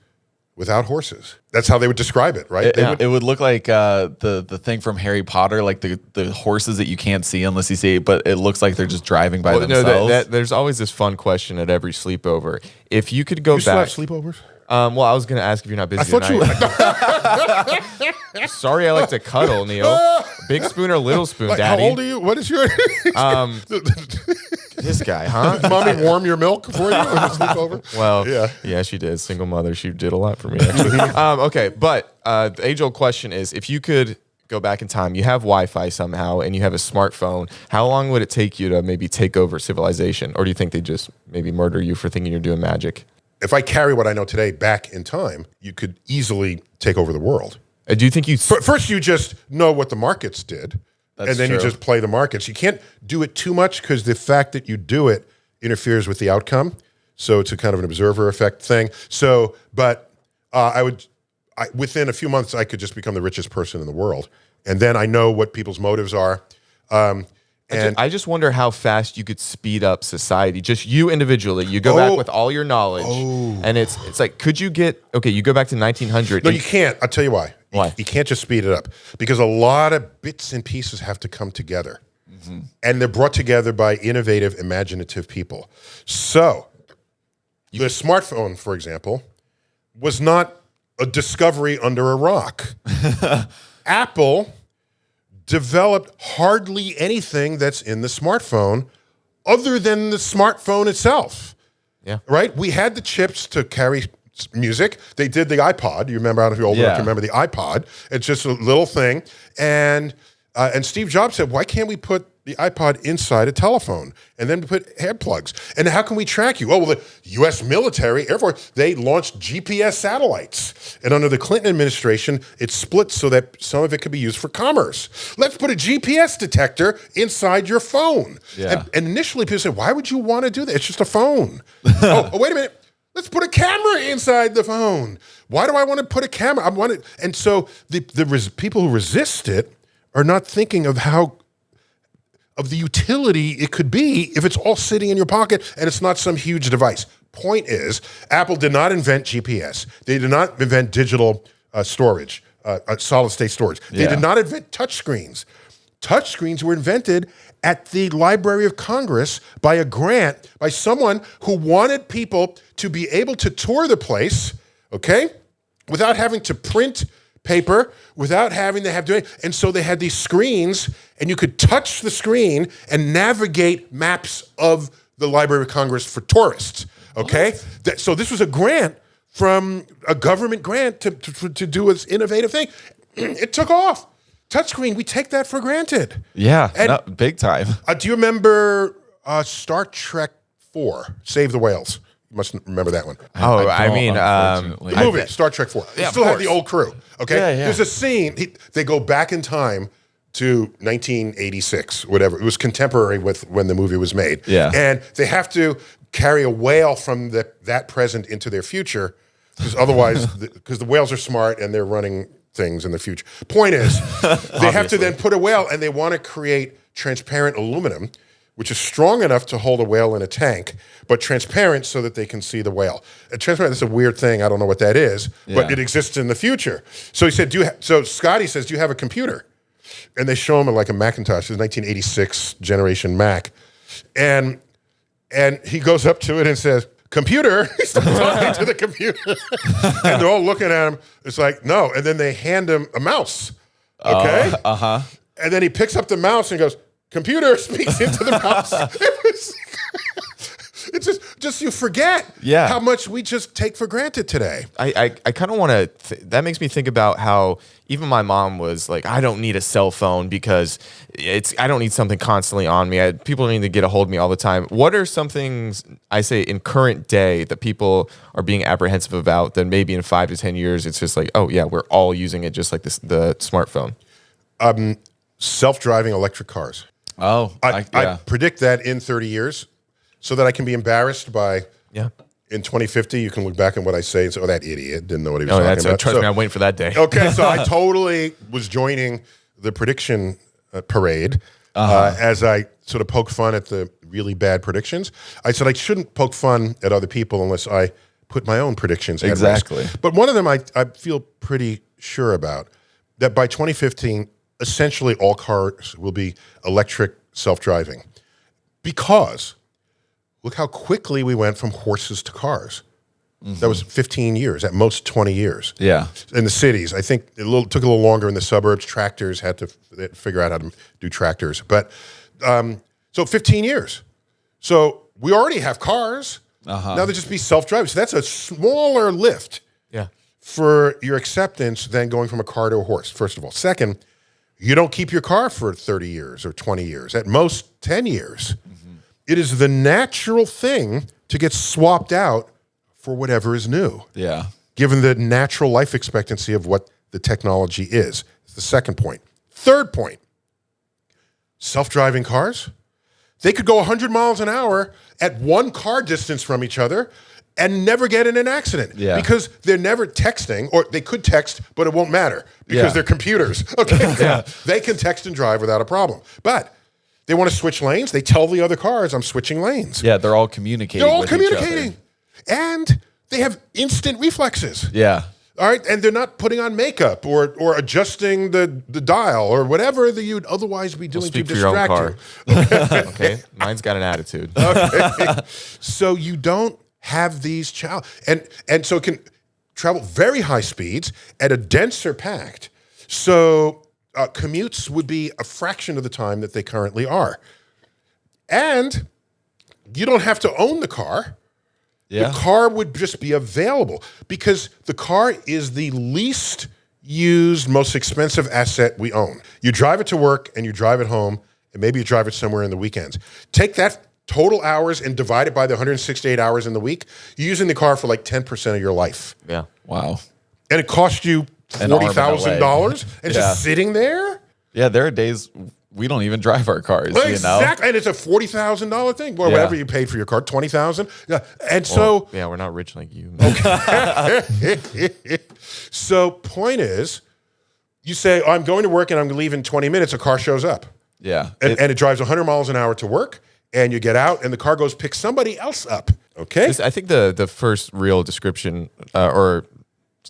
[SPEAKER 2] without horses. That's how they would describe it, right?
[SPEAKER 3] It would look like the thing from Harry Potter, like the horses that you can't see unless you see it, but it looks like they're just driving by themselves.
[SPEAKER 1] There's always this fun question at every sleepover. If you could go
[SPEAKER 2] You still have
[SPEAKER 1] back.
[SPEAKER 2] sleepovers?
[SPEAKER 1] Well, I was going to ask if you're not busy
[SPEAKER 2] I thought
[SPEAKER 1] tonight. Sorry, I like to cuddle, Neil. Big spoon or little spoon,
[SPEAKER 2] Like,
[SPEAKER 1] Daddy?
[SPEAKER 2] how old are you? What is your...
[SPEAKER 1] This guy, huh?
[SPEAKER 2] Mommy warm your milk for you on the sleepover?
[SPEAKER 1] Well,
[SPEAKER 2] Yeah.
[SPEAKER 1] yeah, she did. Single mother. She did a lot for me, actually. Okay, but the age-old question is, if you could go back in time, you have Wi-Fi somehow, and you have a smartphone, how long would it take you to maybe take over civilization? Or do you think they just maybe murder you for thinking you're doing magic?
[SPEAKER 2] If I carry what I know today back in time, you could easily take over the world.
[SPEAKER 1] Do you think you...
[SPEAKER 2] First, you just know what the markets did,
[SPEAKER 3] That's
[SPEAKER 2] and then you
[SPEAKER 3] true.
[SPEAKER 2] just play the markets. You can't do it too much because the fact that you do it interferes with the outcome. So it's a kind of an observer effect thing. So, but within a few months, I could just become the richest person in the world. And then I know what people's motives are. And
[SPEAKER 1] I just wonder how fast you could speed up society. Just you individually. You go back with all your knowledge. And it's like, could you get... Okay, you go back to 1900.
[SPEAKER 2] no, you can't. I'll tell you why.
[SPEAKER 1] Why?
[SPEAKER 2] You can't just speed it up because a lot of bits and pieces have to come together. And they're brought together by innovative, imaginative people. So, the smartphone, for example, was not a discovery under a rock. Apple developed hardly anything that's in the smartphone other than the smartphone itself.
[SPEAKER 1] Yeah.
[SPEAKER 2] Right? We had the chips to carry music. They did the iPod. You remember, I don't know if you're old enough to remember the iPod. It's just a little thing. And Steve Jobs said, why can't we put the iPod inside a telephone and then put head plugs? And how can we track you? Oh, well, the U.S. military, Air Force, they launched GPS satellites. And under the Clinton administration, it split so that some of it could be used for commerce. Let's put a GPS detector inside your phone.
[SPEAKER 3] Yeah.
[SPEAKER 2] And initially, people said, why would you want to do that? It's just a phone. oh, wait a minute. Let's put a camera inside the phone. Why do I want to put a camera? And so the people who resist it are not thinking of the utility it could be if it's all sitting in your pocket and it's not some huge device. Point is, Apple did not invent GPS. They did not invent digital storage. solid state storage. They did not invent touchscreens. Touchscreens were invented at the Library of Congress by a grant by someone who wanted people to be able to tour the place, okay, without having to print paper, without having to have doing. And so they had these screens, and you could touch the screen and navigate maps of the Library of Congress for tourists. Okay, so this was a grant from a government grant to do this innovative thing. It took off. Touchscreen, we take that for granted.
[SPEAKER 3] Yeah,
[SPEAKER 2] And,
[SPEAKER 3] big time.
[SPEAKER 2] do you remember Star Trek 4, Save the Whales? You must remember that one.
[SPEAKER 1] Oh,
[SPEAKER 3] I don't,
[SPEAKER 2] The movie, Star Trek 4.
[SPEAKER 1] Yeah,
[SPEAKER 2] You still have the old crew, okay?
[SPEAKER 3] Yeah, yeah.
[SPEAKER 2] There's a scene, they go back in time to 1986, whatever. It was contemporary with when the movie was made.
[SPEAKER 3] Yeah.
[SPEAKER 2] And they have to carry a whale from that present into their future, because otherwise, because the whales are smart and they're running things in the future. Point is, they have to then put a whale, and they want to create transparent aluminum, which is strong enough to hold a whale in a tank, but transparent so that they can see the whale. Transparent, that's a weird thing. I don't know what that is, but it exists in the future. So he said, so Scotty says, do you have a computer? And they show him like a Macintosh, it's a 1986 generation Mac. And he goes up to it and says, computer, he starts talking to the computer. And they're all looking at him. It's like, no. And then they hand him a mouse, okay? And then he picks up the mouse and goes, computer, speaks into the mouse. It's just you forget how much we just take for granted today.
[SPEAKER 1] I kind of want to, that makes me think about how even my mom was like, I don't need a cell phone because I don't need something constantly on me. People need to get a hold of me all the time. What are some things, I say, in current day that people are being apprehensive about that maybe in 5 to 10 years, it's just like, oh yeah, we're all using it just like this, the smartphone?
[SPEAKER 2] Self-driving electric cars.
[SPEAKER 3] Oh,
[SPEAKER 2] I predict that in 30 years so that I can be embarrassed by...
[SPEAKER 1] Yeah.
[SPEAKER 2] In 2050, you can look back on what I say and say, oh, that idiot didn't know what he was talking about.
[SPEAKER 1] Trust me, I'm waiting for that day.
[SPEAKER 2] Okay, so I totally was joining the prediction parade as I sort of poke fun at the really bad predictions. I said I shouldn't poke fun at other people unless I put my own predictions at risk. But one of them I feel pretty sure about, that by 2015, essentially all cars will be electric self-driving. Because... look how quickly we went from horses to cars. That was 15 years, at most 20 years.
[SPEAKER 3] Yeah.
[SPEAKER 2] In the cities, I think it took a little longer in the suburbs. Tractors had to figure out how to do tractors. But so 15 years. So we already have cars. Now they just be self-driving. So that's a smaller lift for your acceptance than going from a car to a horse, first of all. Second, you don't keep your car for 30 years or 20 years, at most 10 years. It is the natural thing to get swapped out for whatever is new.
[SPEAKER 3] Yeah.
[SPEAKER 2] Given the natural life expectancy of what the technology is. It's the second point. Third point, self-driving cars. They could go 100 miles an hour at one car distance from each other and never get in an accident. Yeah. Because they're never texting, or they could text, but it won't matter because they're computers. Okay. They can text and drive without a problem. But they want to switch lanes. They tell the other cars, I'm switching lanes.
[SPEAKER 3] Yeah, they're all communicating.
[SPEAKER 2] They're all communicating. And they have instant reflexes.
[SPEAKER 3] Yeah.
[SPEAKER 2] All right. And they're not putting on makeup or adjusting the dial or whatever that you'd otherwise be doing to distract you.
[SPEAKER 1] Okay. Mine's got an attitude.
[SPEAKER 2] Okay. So you don't have these and so it can travel very high speeds at a denser pact. So commutes would be a fraction of the time that they currently are. And you don't have to own the car. Yeah. The car would just be available because the car is the least used, most expensive asset we own. You drive it to work and you drive it home, and maybe you drive it somewhere in the weekends. Take that total hours and divide it by the 168 hours in the week. You're using the car for like 10% of your life.
[SPEAKER 1] Yeah.
[SPEAKER 3] Wow.
[SPEAKER 2] And it costs you $40,000 and just sitting there?
[SPEAKER 3] Yeah, there are days we don't even drive our cars,
[SPEAKER 2] exactly.
[SPEAKER 3] You know?
[SPEAKER 2] And it's a $40,000 thing. Or whatever you paid for your car, $20,000. Yeah. And so...
[SPEAKER 1] yeah, we're not rich like you.
[SPEAKER 2] Okay. So point is, you say, I'm going to work and I'm going to leave in 20 minutes, a car shows up.
[SPEAKER 3] Yeah.
[SPEAKER 2] And it drives 100 miles an hour to work, and you get out and the car goes pick somebody else up. Okay?
[SPEAKER 1] I think the first real description or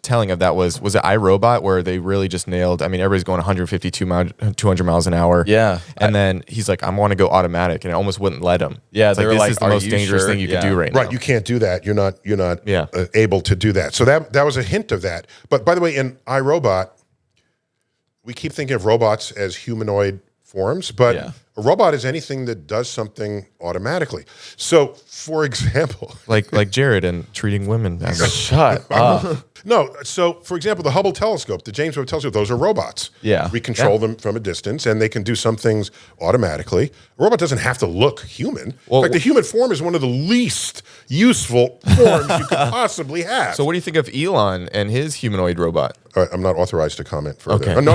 [SPEAKER 1] telling of that was it iRobot, where they really just nailed, I mean, everybody's going 200 miles an hour.
[SPEAKER 3] Yeah.
[SPEAKER 1] And then he's like, I want to go automatic, and it almost wouldn't let him.
[SPEAKER 3] Yeah,
[SPEAKER 1] It's
[SPEAKER 3] they were
[SPEAKER 1] this
[SPEAKER 3] like,
[SPEAKER 1] is the
[SPEAKER 3] "Are
[SPEAKER 1] most
[SPEAKER 3] you
[SPEAKER 1] dangerous
[SPEAKER 3] sure?"
[SPEAKER 1] thing you can do right now.
[SPEAKER 2] Right, you can't do that. You're not
[SPEAKER 1] Yeah.
[SPEAKER 2] able to do that. So that was a hint of that. But by the way, in iRobot, we keep thinking of robots as humanoid forms, but a robot is anything that does something automatically. So, for example,
[SPEAKER 1] like Jared and treating women.
[SPEAKER 3] Shut up.
[SPEAKER 2] no. So, for example, the Hubble telescope, the James Webb telescope, those are robots.
[SPEAKER 3] Yeah.
[SPEAKER 2] We control them from a distance, and they can do some things automatically. A robot doesn't have to look human. In fact, the human form is one of the least useful forms you could possibly have.
[SPEAKER 1] So what do you think of Elon and his humanoid robot?
[SPEAKER 2] I'm not authorized to comment further.
[SPEAKER 1] Okay.
[SPEAKER 2] No.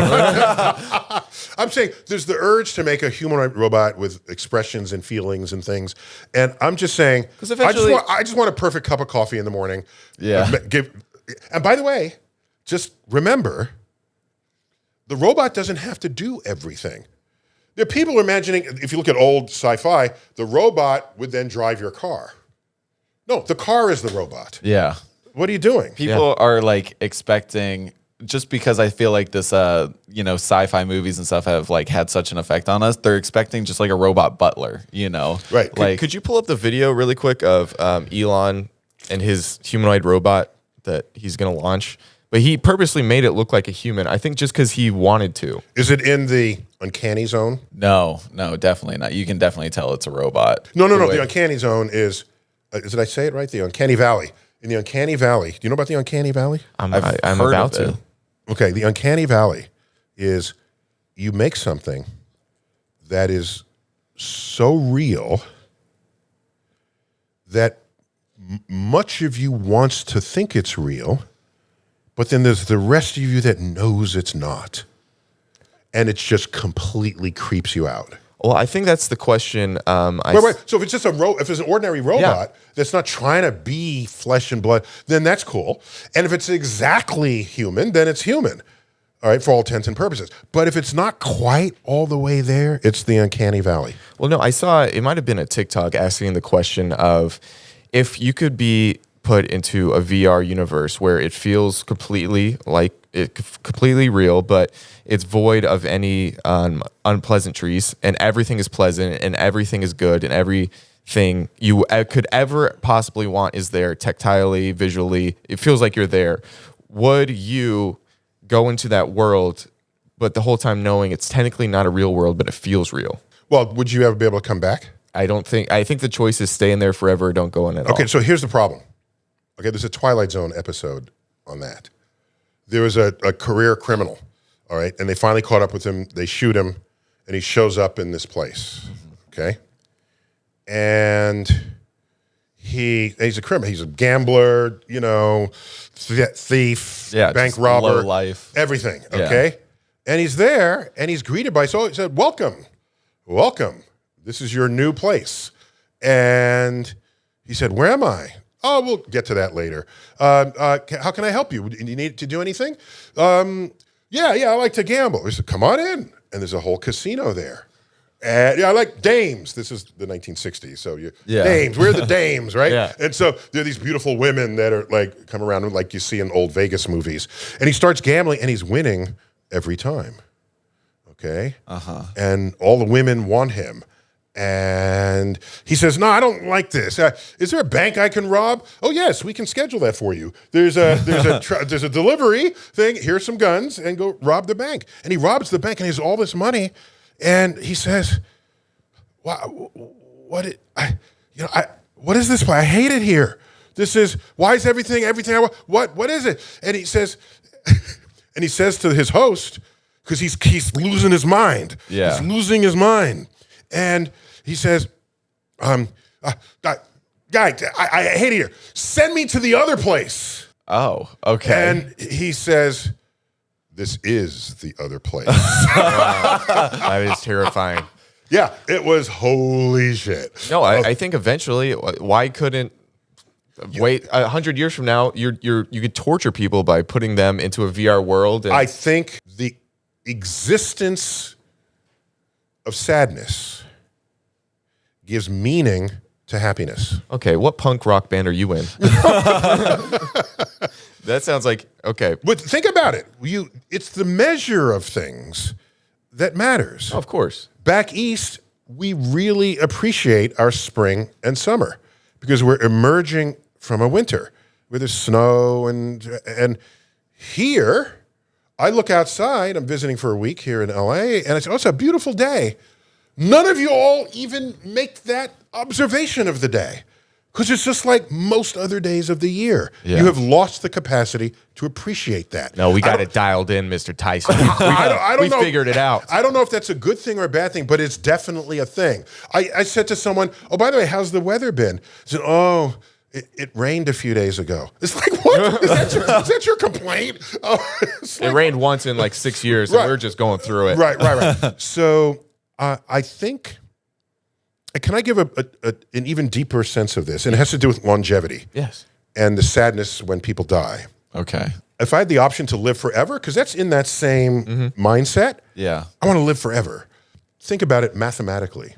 [SPEAKER 2] I'm saying there's the urge to make a humanoid robot with expressions and feelings and things, and I'm just saying, I just want a perfect cup of coffee in the morning.
[SPEAKER 3] Yeah.
[SPEAKER 2] And by the way, just remember, the robot doesn't have to do everything. There are people imagining, if you look at old sci-fi, the robot would then drive your car. No, the car is the robot.
[SPEAKER 3] Yeah.
[SPEAKER 2] What are you doing?
[SPEAKER 3] People are like expecting, just because I feel like this, sci-fi movies and stuff have like had such an effect on us. They're expecting just like a robot butler,
[SPEAKER 2] Right.
[SPEAKER 3] Like,
[SPEAKER 1] Could you pull up the video really quick of Elon and his humanoid robot that he's going to launch? But he purposely made it look like a human, I think just because he wanted to.
[SPEAKER 2] Is it in the uncanny zone?
[SPEAKER 3] no, definitely not. You can definitely tell it's a robot.
[SPEAKER 2] No. The uncanny zone is did I say it right? The uncanny valley. In the uncanny valley, do you know about the uncanny valley?
[SPEAKER 1] I'm
[SPEAKER 3] heard
[SPEAKER 1] about
[SPEAKER 3] of it.
[SPEAKER 1] to.
[SPEAKER 2] Okay, the uncanny valley is you make something that is so real that much of you wants to think it's real, but then there's the rest of you that knows it's not. And it just completely creeps you out.
[SPEAKER 1] Well, I think that's the question.
[SPEAKER 2] Right. So if it's just if it's an ordinary robot that's not trying to be flesh and blood, then that's cool. And if it's exactly human, then it's human. All right, for all intents and purposes. But if it's not quite all the way there, it's the uncanny valley.
[SPEAKER 1] Well, no, I saw it might have been a TikTok asking the question of if you could be put into a VR universe where it feels completely real, but it's void of any unpleasantries, and everything is pleasant, and everything is good, and everything you could ever possibly want is there, tactilely, visually. It feels like you're there. Would you go into that world, but the whole time knowing it's technically not a real world, but it feels real?
[SPEAKER 2] Well, would you ever be able to come back?
[SPEAKER 1] I think the choice is stay in there forever or don't go in at all.
[SPEAKER 2] Okay, so here's the problem. Okay, there's a Twilight Zone episode on that. There was a career criminal, all right, and they finally caught up with him. They shoot him, and he shows up in this place, okay? And he's a criminal. He's a gambler, thief, bank robber,
[SPEAKER 3] low life,
[SPEAKER 2] everything, okay? And he's there, and he's greeted by, so he said, welcome. This is your new place. And he said, where am I? Oh, we'll get to that later. How can I help you? Do you need to do anything? Yeah, I like to gamble. He said, come on in. And there's a whole casino there. And I like dames. This is the 1960s. So dames, we're the dames, right?
[SPEAKER 1] Yeah.
[SPEAKER 2] And so there are these beautiful women that are like come around like you see in old Vegas movies. And he starts gambling and he's winning every time. Okay? And all the women want him. And he says, no, I don't like this. Is there a bank I can rob? Oh, yes, we can schedule that for you. There's a delivery thing. Here's some guns and go rob the bank. And he robs the bank and he has all this money. And he says, wow, what is this place? I hate it here. Why is everything I want? What is it? And he says, to his host, because he's losing his mind.
[SPEAKER 3] Yeah.
[SPEAKER 2] He's losing his mind. And he says, guy, I hate it here. Send me to the other place.
[SPEAKER 3] Oh, okay.
[SPEAKER 2] And he says, this is the other place.
[SPEAKER 1] That is terrifying.
[SPEAKER 2] Yeah, it was holy shit.
[SPEAKER 1] No, I think eventually, why couldn't wait 100 years from now? You could torture people by putting them into a VR world. And
[SPEAKER 2] I think the existence of sadness gives meaning to happiness.
[SPEAKER 1] Okay, what punk rock band are you in? That sounds like, okay.
[SPEAKER 2] But think about it. It's the measure of things that matters.
[SPEAKER 1] Of course.
[SPEAKER 2] Back east, we really appreciate our spring and summer because we're emerging from a winter where there's snow and here, I look outside, I'm visiting for a week here in LA, and I say, oh, it's a beautiful day. None of you all even make that observation of the day because it's just like most other days of the year. Yeah. You have lost the capacity to appreciate that.
[SPEAKER 1] No, we got it dialed in, Mr. Tyson.
[SPEAKER 2] I don't know.
[SPEAKER 1] We figured it out.
[SPEAKER 2] I don't know if that's a good thing or a bad thing, but it's definitely a thing. I said to someone, oh, by the way, how's the weather been? I said, oh, it rained a few days ago. It's like, what? Is that your complaint?
[SPEAKER 1] It rained once in like 6 years, and we're just going through it.
[SPEAKER 2] Right. So I think, can I give an even deeper sense of this? And it has to do with longevity.
[SPEAKER 1] Yes.
[SPEAKER 2] And the sadness when people die.
[SPEAKER 3] Okay.
[SPEAKER 2] If I had the option to live forever, because that's in that same mindset,
[SPEAKER 3] yeah,
[SPEAKER 2] I want to live forever. Think about it mathematically.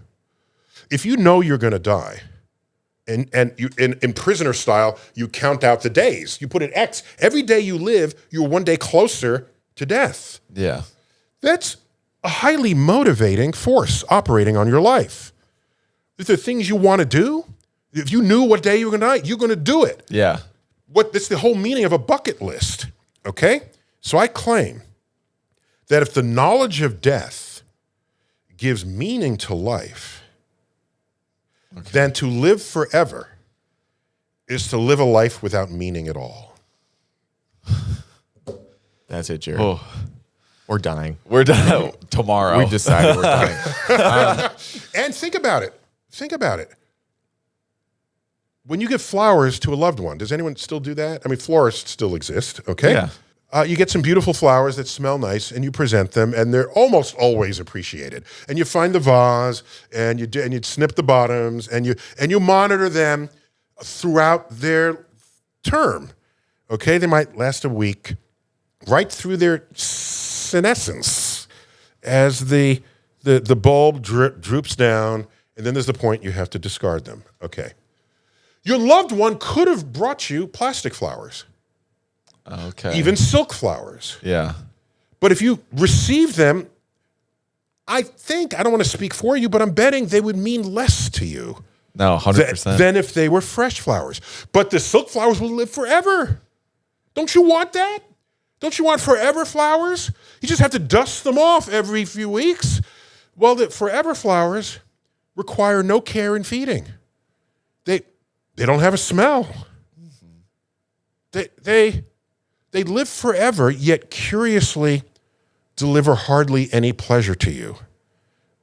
[SPEAKER 2] If you know you're going to die, and you in prisoner style, you count out the days. You put an X. Every day you live, you're one day closer to death.
[SPEAKER 3] Yeah.
[SPEAKER 2] That's a highly motivating force operating on your life. If there are things you want to do, if you knew what day you were going to die, you're going to do it.
[SPEAKER 3] Yeah.
[SPEAKER 2] That's the whole meaning of a bucket list, okay? So I claim that if the knowledge of death gives meaning to life, then to live forever is to live a life without meaning at all.
[SPEAKER 1] That's it, Jared.
[SPEAKER 3] Oh.
[SPEAKER 1] We're dying.
[SPEAKER 3] We're done tomorrow.
[SPEAKER 1] We've decided we're dying.
[SPEAKER 2] And think about it. Think about it. When you give flowers to a loved one, does anyone still do that? I mean, florists still exist, okay?
[SPEAKER 3] Yeah.
[SPEAKER 2] You get some beautiful flowers that smell nice, and you present them, and they're almost always appreciated. And you find the vase, and you snip the bottoms, and you monitor them throughout their term. Okay, they might last a week, right through their senescence, as the bulb droops down, and then there's the point you have to discard them. Okay, your loved one could have brought you plastic flowers.
[SPEAKER 3] Okay.
[SPEAKER 2] Even silk flowers.
[SPEAKER 3] Yeah.
[SPEAKER 2] But if you receive them, I don't want to speak for you, but I'm betting they would mean less to you.
[SPEAKER 3] No, 100%.
[SPEAKER 2] Than if they were fresh flowers. But the silk flowers will live forever. Don't you want that? Don't you want forever flowers? You just have to dust them off every few weeks. Well, the forever flowers require no care in feeding. They don't have a smell. They live forever, yet curiously deliver hardly any pleasure to you,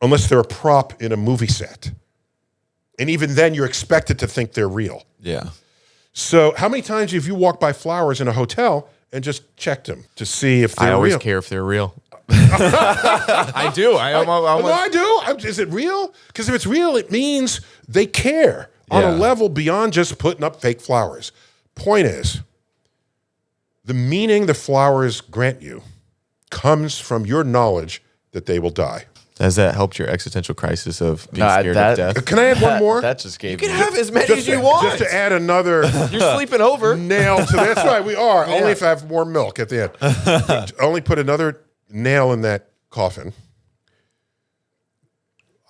[SPEAKER 2] unless they're a prop in a movie set. And even then, you're expected to think they're real.
[SPEAKER 3] Yeah.
[SPEAKER 2] So how many times have you walked by flowers in a hotel and just checked them to see if they're real?
[SPEAKER 1] I always care if they're real. I do.
[SPEAKER 2] I do. Is it real? Because if it's real, it means they care on a level beyond just putting up fake flowers. Point is, the meaning the flowers grant you comes from your knowledge that they will die.
[SPEAKER 1] Has that helped your existential crisis of being scared of death?
[SPEAKER 2] Can I add one more?
[SPEAKER 3] That just gave
[SPEAKER 1] You can have as many as you want.
[SPEAKER 2] Just to add another
[SPEAKER 1] You're sleeping over.
[SPEAKER 2] nail to that. That's right, we are. Yeah. Only if I have more milk at the end. Only put another nail in that coffin.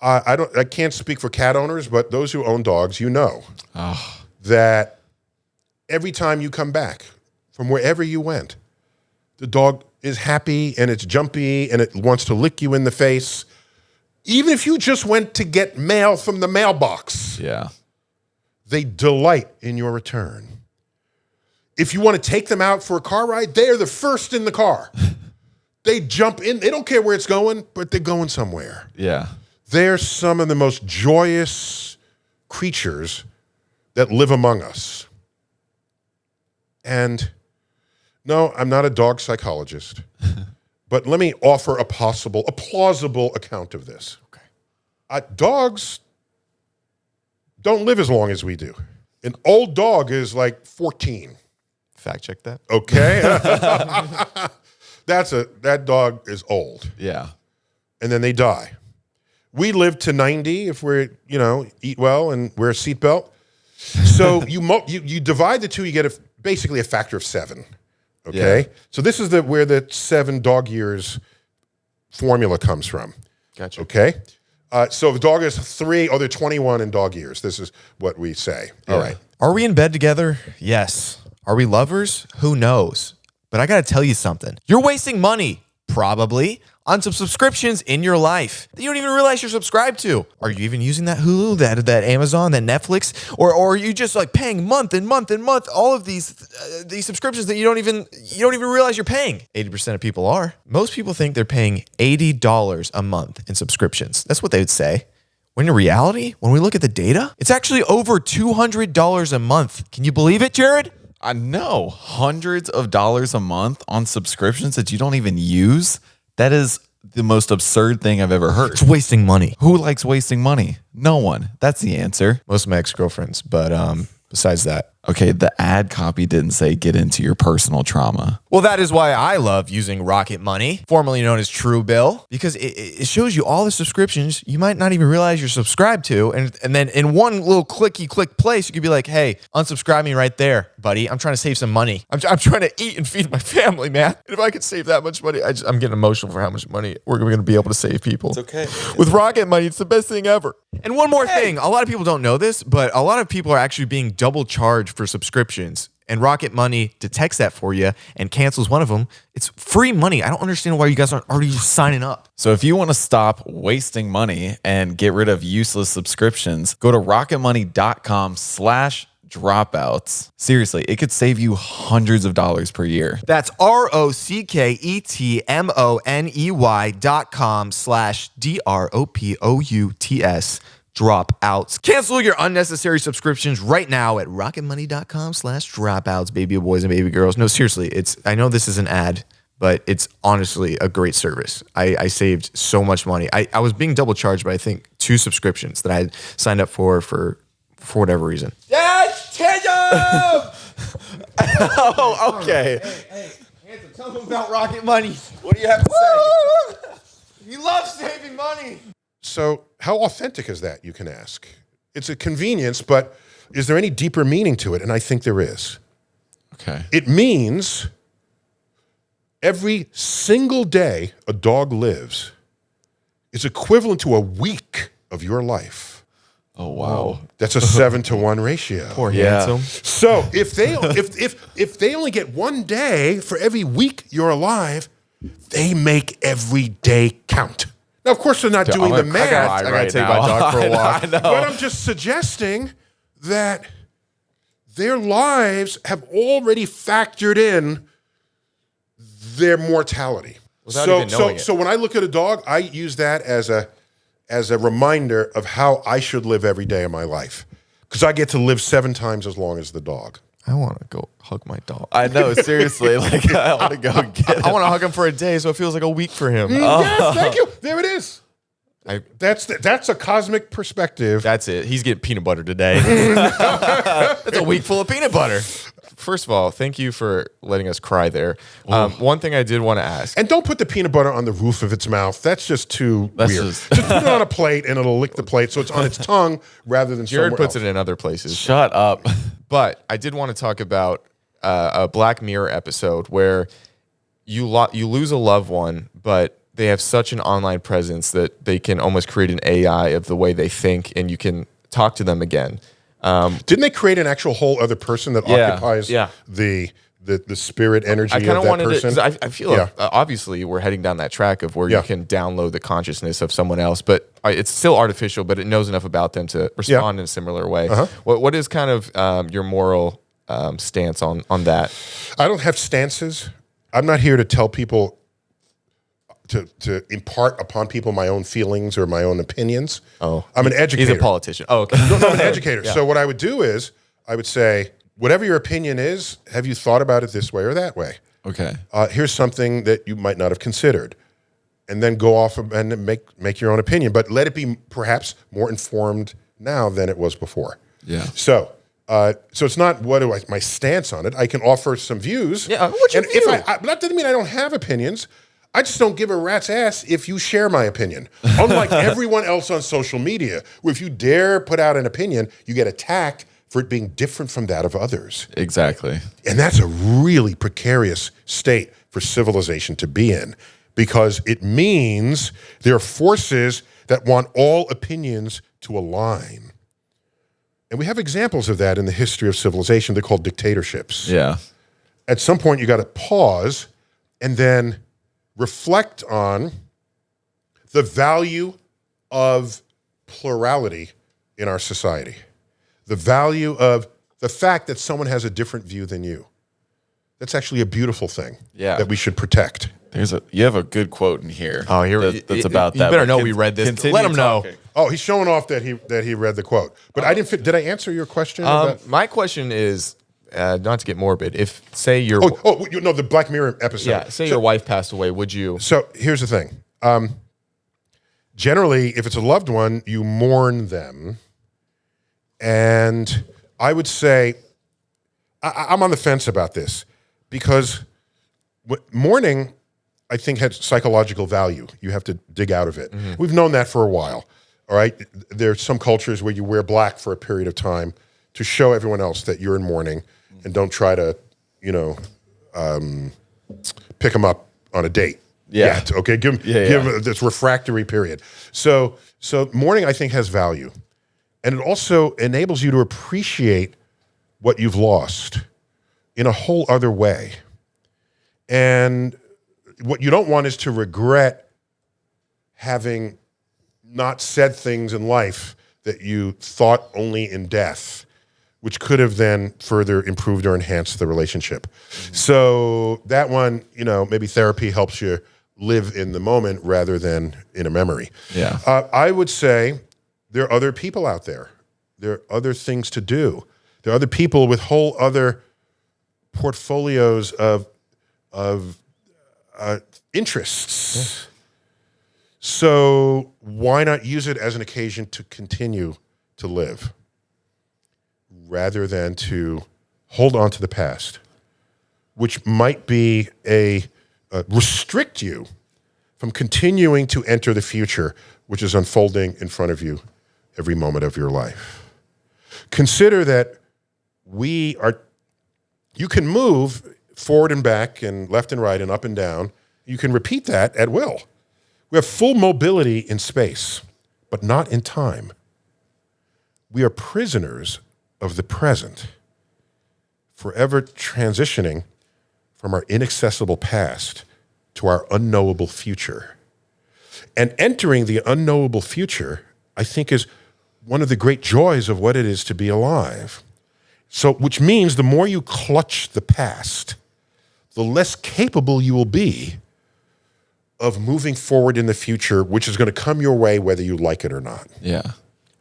[SPEAKER 2] I can't speak for cat owners, but those who own dogs, you know that every time you come back from wherever you went, the dog is happy and it's jumpy and it wants to lick you in the face. Even if you just went to get mail from the mailbox, they delight in your return. If you want to take them out for a car ride, they are the first in the car. They jump in. They don't care where it's going, but they're going somewhere.
[SPEAKER 3] Yeah.
[SPEAKER 2] They're some of the most joyous creatures that live among us. And no, I'm not a dog psychologist, but let me offer a plausible account of this. Okay. Dogs don't live as long as we do. An old dog is like 14.
[SPEAKER 1] Fact check that.
[SPEAKER 2] Okay. That dog is old.
[SPEAKER 3] Yeah.
[SPEAKER 2] And then they die. We live to 90 if we're, eat well and wear a seatbelt. So you divide the two, you get basically a factor of 7. Okay,
[SPEAKER 3] Yeah.
[SPEAKER 2] so this is where the 7 dog years formula comes from.
[SPEAKER 1] Gotcha.
[SPEAKER 2] Okay, so if a dog is 3, they're 21 in dog years. This is what we say. All right.
[SPEAKER 1] Are we in bed together? Yes. Are we lovers? Who knows? But I got to tell you something. You're wasting money, probably, on some subscriptions in your life that you don't even realize you're subscribed to. Are you even using that Hulu, that Amazon, that Netflix? Or are you just like paying month and month and month all of these subscriptions that you don't even realize you're paying? 80% of people are. Most people think they're paying $80 a month in subscriptions. That's what they would say. When in reality, when we look at the data, it's actually over $200 a month. Can you believe it, Jared?
[SPEAKER 3] I know, hundreds of dollars a month on subscriptions that you don't even use. That is the most absurd thing I've ever heard.
[SPEAKER 1] It's wasting money.
[SPEAKER 3] Who likes wasting money? No one. That's the answer.
[SPEAKER 1] Most of my ex-girlfriends, but besides that.
[SPEAKER 3] Okay, the ad copy didn't say get into your personal trauma.
[SPEAKER 1] Well, that is why I love using Rocket Money, formerly known as Truebill, because it shows you all the subscriptions you might not even realize you're subscribed to. And then in one little click place, you could be like, hey, unsubscribe me right there, buddy. I'm trying to save some money. I'm trying to eat and feed my family, man. And if I could save that much money, I'm getting emotional for how much money we're going to be able to save people.
[SPEAKER 3] It's okay.
[SPEAKER 1] With Rocket Money, it's the best thing ever. And one more thing. A lot of people don't know this, but a lot of people are actually being double charged for subscriptions. And Rocket Money detects that for you and cancels one of them. It's free money. I don't understand why you guys aren't already signing up.
[SPEAKER 3] So if you want to stop wasting money and get rid of useless subscriptions, go to rocketmoney.com/dropouts. Seriously, it could save you hundreds of dollars per year.
[SPEAKER 1] That's ROCKETMONEY.com/DROPOUTS. Dropouts. Cancel your unnecessary subscriptions right now at rocketmoney.com/dropouts, baby boys and baby girls. No, seriously, I know this is an ad, but it's honestly a great service. I saved so much money. I was being double charged by I think 2 subscriptions that I had signed up for whatever reason. Yes, Oh, okay. Hey, Hanson, tell them about Rocket Money. What do you have to say? You love saving money.
[SPEAKER 2] So how authentic is that, you can ask? It's a convenience, but is there any deeper meaning to it? And I think there is.
[SPEAKER 3] Okay.
[SPEAKER 2] It means every single day a dog lives is equivalent to a week of your life.
[SPEAKER 3] Oh, wow.
[SPEAKER 2] That's a 7-to-1 ratio.
[SPEAKER 1] Poor Handsome.
[SPEAKER 2] So if they only get 1 day for every week you're alive, they make every day count. Now, of course, they're not doing the math.
[SPEAKER 1] I gotta take my dog for a walk.
[SPEAKER 3] I know.
[SPEAKER 2] But I'm just suggesting that their lives have already factored in their mortality.
[SPEAKER 1] Without even knowing it.
[SPEAKER 2] So when I look at a dog, I use that as a reminder of how I should live every day of my life, because I get to live 7 times as long as the dog.
[SPEAKER 1] I want to go hug my dog.
[SPEAKER 3] I know, seriously. Like, I want to go get him.
[SPEAKER 1] I want to hug him for a day, so it feels like a week for him.
[SPEAKER 2] Yes, thank you. There it is. That's a cosmic perspective.
[SPEAKER 1] That's it. He's getting peanut butter today. That's a week full of peanut butter. First of all, thank you for letting us cry there. One thing I did want to ask.
[SPEAKER 2] And don't put the peanut butter on the roof of its mouth. That's just too weird. Just put it on a plate and it'll lick the plate so it's on its tongue rather than
[SPEAKER 1] Jared
[SPEAKER 2] somewhere
[SPEAKER 1] puts
[SPEAKER 2] else.
[SPEAKER 1] it in other places.
[SPEAKER 3] Shut up.
[SPEAKER 1] But I did want to talk about a Black Mirror episode where you lose a loved one, but they have such an online presence that they can almost create an AI of the way they think, and you can talk to them again.
[SPEAKER 2] Didn't they create an actual whole other person that occupies the spirit energy
[SPEAKER 1] I kind
[SPEAKER 2] of
[SPEAKER 1] of
[SPEAKER 2] that
[SPEAKER 1] wanted
[SPEAKER 2] person?
[SPEAKER 1] to, I feel like, obviously we're heading down that track of where you can download the consciousness of someone else, but it's still artificial, but it knows enough about them to respond in a similar way. What is kind of your moral stance on that?
[SPEAKER 2] I don't have stances. I'm not here to tell people to impart upon people my own feelings or my own opinions.
[SPEAKER 1] Oh,
[SPEAKER 2] I'm an educator.
[SPEAKER 1] He's a politician. Oh, okay.
[SPEAKER 2] No, I'm an educator. So what I would do is I would say, whatever your opinion is, have you thought about it this way or that way?
[SPEAKER 3] Okay.
[SPEAKER 2] Here's something that you might not have considered. And then go off and make your own opinion. But let it be perhaps more informed now than it was before.
[SPEAKER 3] Yeah.
[SPEAKER 2] So it's not my stance on it. I can offer some views.
[SPEAKER 1] Yeah, what's your view?
[SPEAKER 2] That doesn't mean I don't have opinions. I just don't give a rat's ass if you share my opinion. Unlike everyone else on social media, where if you dare put out an opinion, you get attacked for it being different from that of others.
[SPEAKER 3] Exactly.
[SPEAKER 2] And that's a really precarious state for civilization to be in, because it means there are forces that want all opinions to align. And we have examples of that in the history of civilization. They're called dictatorships.
[SPEAKER 3] Yeah.
[SPEAKER 2] At some point, you got to pause and then reflect on the value of plurality in our society. The value of the fact that someone has a different view than you. That's actually a beautiful thing that we should protect.
[SPEAKER 3] You have a good quote in here.
[SPEAKER 1] Oh, here
[SPEAKER 3] that's about that.
[SPEAKER 1] You better know we read this. Let him know.
[SPEAKER 2] Oh, he's showing off that he read the quote. But I didn't. Did I answer your question?
[SPEAKER 1] My question is, not to get morbid. If say your
[SPEAKER 2] the Black Mirror episode.
[SPEAKER 1] Yeah, say your wife passed away, would you?
[SPEAKER 2] So here's the thing. Generally, if it's a loved one, you mourn them. And I would say, I'm on the fence about this, because mourning, I think, has psychological value. You have to dig out of it. Mm-hmm. We've known that for a while, all right? There's some cultures where you wear black for a period of time to show everyone else that you're in mourning, and don't try to, pick them up on a date. Yet, okay? Give them this refractory period. So mourning, I think, has value. And it also enables you to appreciate what you've lost in a whole other way. And what you don't want is to regret having not said things in life that you thought only in death, which could have then further improved or enhanced the relationship. Mm-hmm. So that one, maybe therapy helps you live in the moment rather than in a memory.
[SPEAKER 3] Yeah.
[SPEAKER 2] I would say there are other people out there. There are other things to do. There are other people with whole other portfolios of interests. Yeah. So why not use it as an occasion to continue to live rather than to hold on to the past, which might be restrict you from continuing to enter the future, which is unfolding in front of you every moment of your life. Consider that you can move forward and back and left and right and up and down. You can repeat that at will. We have full mobility in space, but not in time. We are prisoners of the present, forever transitioning from our inaccessible past to our unknowable future. And entering the unknowable future, I think, is one of the great joys of what it is to be alive. So, which means the more you clutch the past, the less capable you will be of moving forward in the future, which is going to come your way whether you like it or not.
[SPEAKER 3] Yeah.